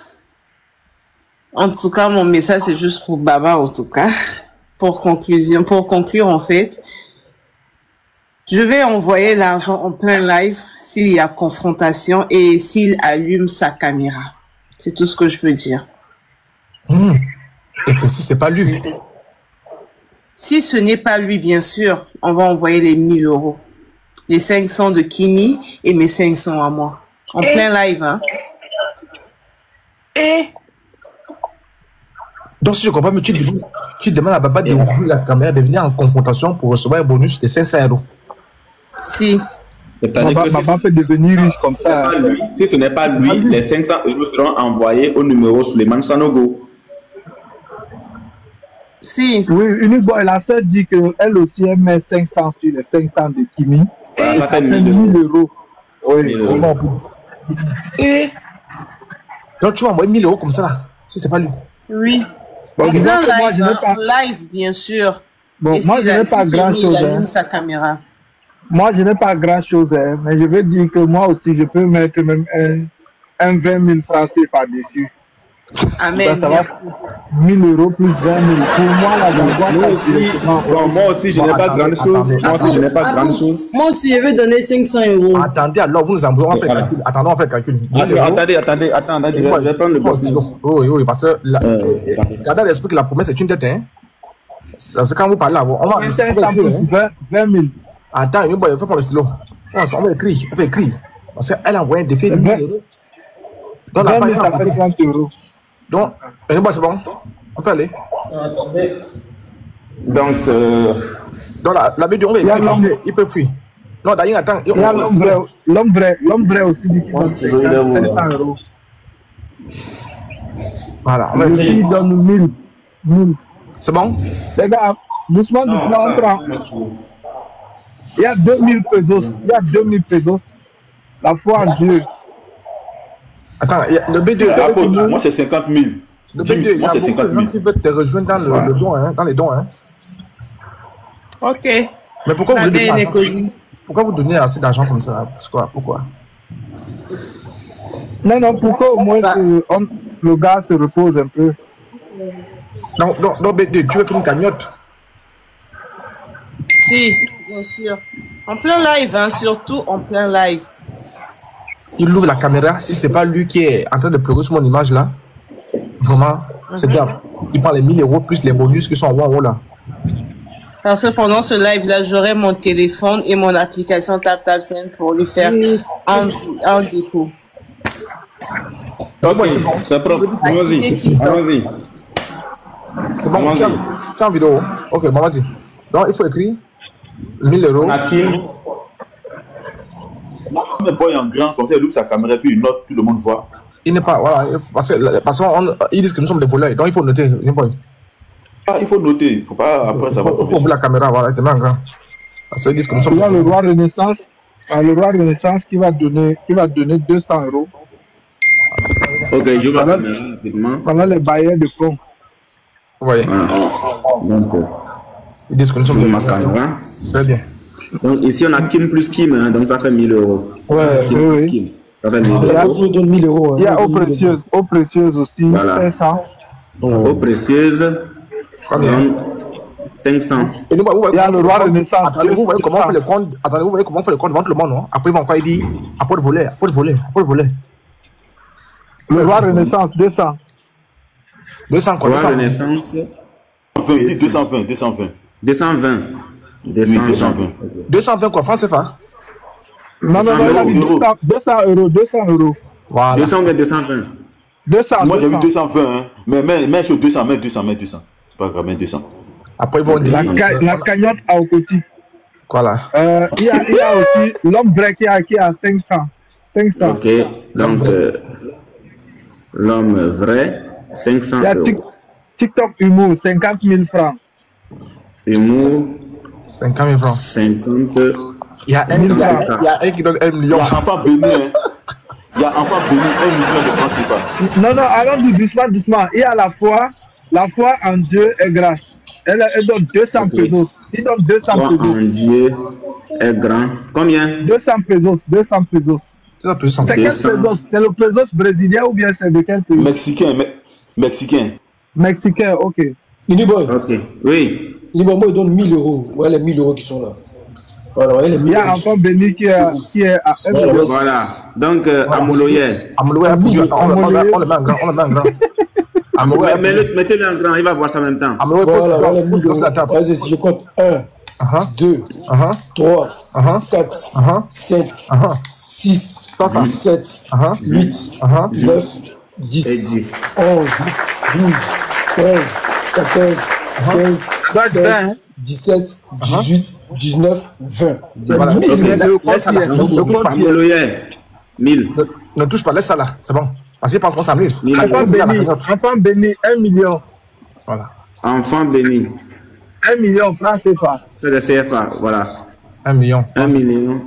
en tout cas, mon message, c'est juste pour Baba, en tout cas. Pour conclure, en fait, je vais envoyer l'argent en plein live s'il y a confrontation et s'il allume sa caméra. C'est tout ce que je peux dire. Et que si c'est pas lui? Si ce n'est pas lui, bien sûr, on va envoyer les 1000 €. Les 500 de Kimi et mes 500 à moi. En plein live, hein. Donc, si je comprends, mais tu demandes à Baba de ouvrir la caméra, de venir en confrontation pour recevoir un bonus de 500 €. Si. Baba peut devenir riche comme ça. Si ce n'est pas lui, les 500 € seront envoyés au numéro Suleiman Sanogo. Si. Oui, uniquement, la sœur dit qu'elle aussi elle met 500 sur les 500 de Kimi. Voilà, ça fait 1000 €. Oui. Et donc tu vas envoyer 1000 € comme ça là, si c'est pas lui. Oui. Bon, live, bien sûr. Bon, moi je n'ai pas grand chose. Il allume sa caméra. Moi je n'ai pas grand chose, mais je veux dire que moi aussi je peux mettre même un 20 000 francs CFA dessus. Amen. Ça va 1000 € plus 20 000. Pour moi, la moi aussi, je n'ai pas grande chose. Moi aussi, je n'ai pas grande chose. Moi aussi, je veux donner 500 €. Attendez, alors vous nous embrouillez, on fait le calcul. Attendons, on fait le calcul. Attendez, je vais prendre le bon stylo. Oui, parce que regardez l'esprit que la promesse est une tête, hein. C'est quand vous parlez là, on va 500 plus 20 000. Attends, il faut prendre le stylo. On va écrire. Parce qu'elle a envoyé un défi de 1000 €. Donc, 20 000, ça fait 30 €. Donc, c'est bon. On peut aller. Donc, la vidéo, on va écrire parce qu'il peut fuir. Non, d'ailleurs, attends. Il y a l'homme vrai aussi dit qu'il donne 500 €. Voilà. Il donne 1000. C'est bon? Les gars, doucement, on prend. Il y a 2000 pesos. La foi en Dieu. Attends, le B2, moi c'est 50 000. Le B2, moi c'est 50 000. Qui veut te rejoindre dans le don, hein, dans les dons. Hein. Ok. Mais pourquoi vous donnez pourquoi vous donnez assez d'argent comme ça? Pourquoi? Non, pourquoi au moins le gars se repose un peu. Donc B2, tu veux faire une cagnotte? Si, bien sûr. En plein live, hein, surtout en plein live. Il ouvre la caméra, si c'est pas lui qui est en train de pleurer sur mon image là, vraiment, c'est grave. Il prend les 1000 € plus les bonus qui sont en haut là. Parce que pendant ce live là, j'aurai mon téléphone et mon application TapTapSend pour lui faire un dépôt. Ok, c'est propre. Allons-y. C'est bon, tiens en vidéo. Ok, bon, vas-y. Donc, il faut écrire 1000 €. Mais boy en grand, comme ça, il ouvre sa caméra, puis il note, tout le monde voit. Il n'est pas, voilà, parce qu'ils disent que nous sommes des voleurs, donc il faut noter. Il faut noter, il ne faut pas, après ça va. Il faut ouvrir la caméra, voilà, il te met en grand. Parce qu'ils disent que nous sommes. Il y a le roi Renaissance qui va donner 200 €. Ok, je vais rapidement. Voilà les bailleurs de fonds. Oui. Donc, ils disent que nous sommes des caméra. Très bien. Donc ici on a Kim plus Kim, hein, donc ça fait 1000 €. Ouais, Kim plus Kim. Ça fait 1000 €. Il y a eau précieuse aussi. Voilà. 500. Eau précieuse. Combien? 500. Il y a le roi Renaissance. Attendez, vous voyez comment on fait le compte. Attendez, vous voyez comment on fait le compte devant tout le monde, non? Après, il va encore dire après de voler. Le roi Renaissance, 200. 200 quoi? Roi Renaissance. Il dit 220. 220 quoi, francs CFA? Non, il a dit 200 €. Voilà. 220. Moi j'ai vu 220, hein. Mais sur 200, mets 200. C'est pas grave, mets 200. Après ils vont dire. La cagnotte à Okoti. Voilà. Il y a aussi l'homme vrai qui a 500. Ok, donc l'homme vrai, 500 €. Il y a TikTok Humour, 50 000 francs. Humour, 50 000 francs. 50. Il y a un qui donne 1 million. Il y a enfant béni, hein. Il y a enfant béni, 1 million de francs CFA. Non, allons doucement. Il y a la foi en Dieu est grâce. Elle donne 200 pesos. Il donne 200 pesos. La foi en Dieu est grand. Combien? 200 pesos. C'est quel pesos? C'est le pesos brésilien ou bien c'est de quel pays? Mexicain, ok. Iniboy. Ok, oui. Iniboy, moi, il donne 1000 €. Voilà les 1000 € qui sont là. Voilà, il y a un enfant béni qui est à 1 million. Voilà. Donc, Amoloye. On le met en grand. Mettez-le en grand, il va voir ça en même temps. Voilà, 1000 €. Vas-y, si je compte 1, 2, 3, 4, 5, 6, 7, 8, 9, 10, 11, 12, 13, 14, 15, 16, 17, 18, 19, 20. Ne touche pas, laisse ça là, c'est bon. Parce qu'il pense qu'on s'amuse. Enfant béni, 1 million. Voilà. Enfant béni. 1 million francs CFA. C'est le CFA, voilà. 1 million. 1 million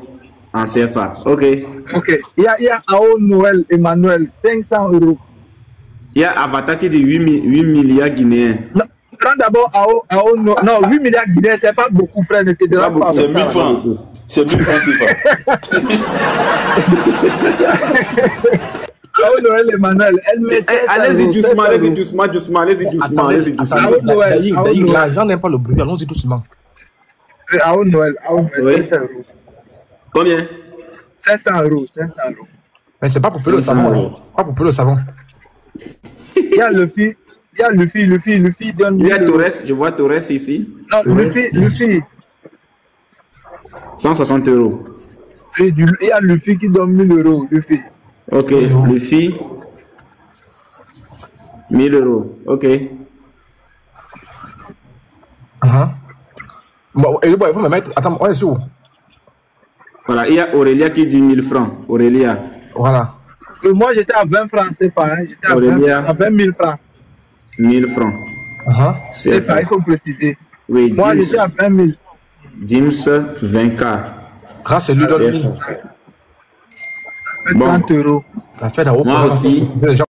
en CFA. Ok. Il y a Ao Noël Emmanuel, 500 €. Il y a Avatar qui dit 8 milliards guinéens. Non, prends d'abord Ao Noël. Non, 8 milliards guinéens, c'est pas beaucoup, frère. Ne te dérange pas. C'est 1000 francs. C'est 1000 francs CFA. Raoul Noël Emmanuel, elle met 16 allez-y doucement, allez-y doucement. L'argent n'aime pas le bruit, allons-y doucement. Raoul Noël, 500 €. Combien? 500 €, 500 €. Mais c'est pas pour faire le savon. Pas pour faire le savon. Il y a le fille donne. Il y a Torres, je vois Torres ici. Non, le fille. 160 €. Il y a le fille qui donne 1000 €, le fille. Ok, le fille. 1000 €. Ok. Bon, et il faut me mettre. Attends, on est sur. Voilà, il y a Aurélia qui dit 1000 francs. Aurélia. Voilà. Moi, j'étais à 20 francs, CFA. J'étais à 20 000 francs. 1000 francs. CFA, il faut préciser. Oui, moi, j'étais à 20 000. Dims 20K. Grâce à lui, bon. 30 €. Moi aussi.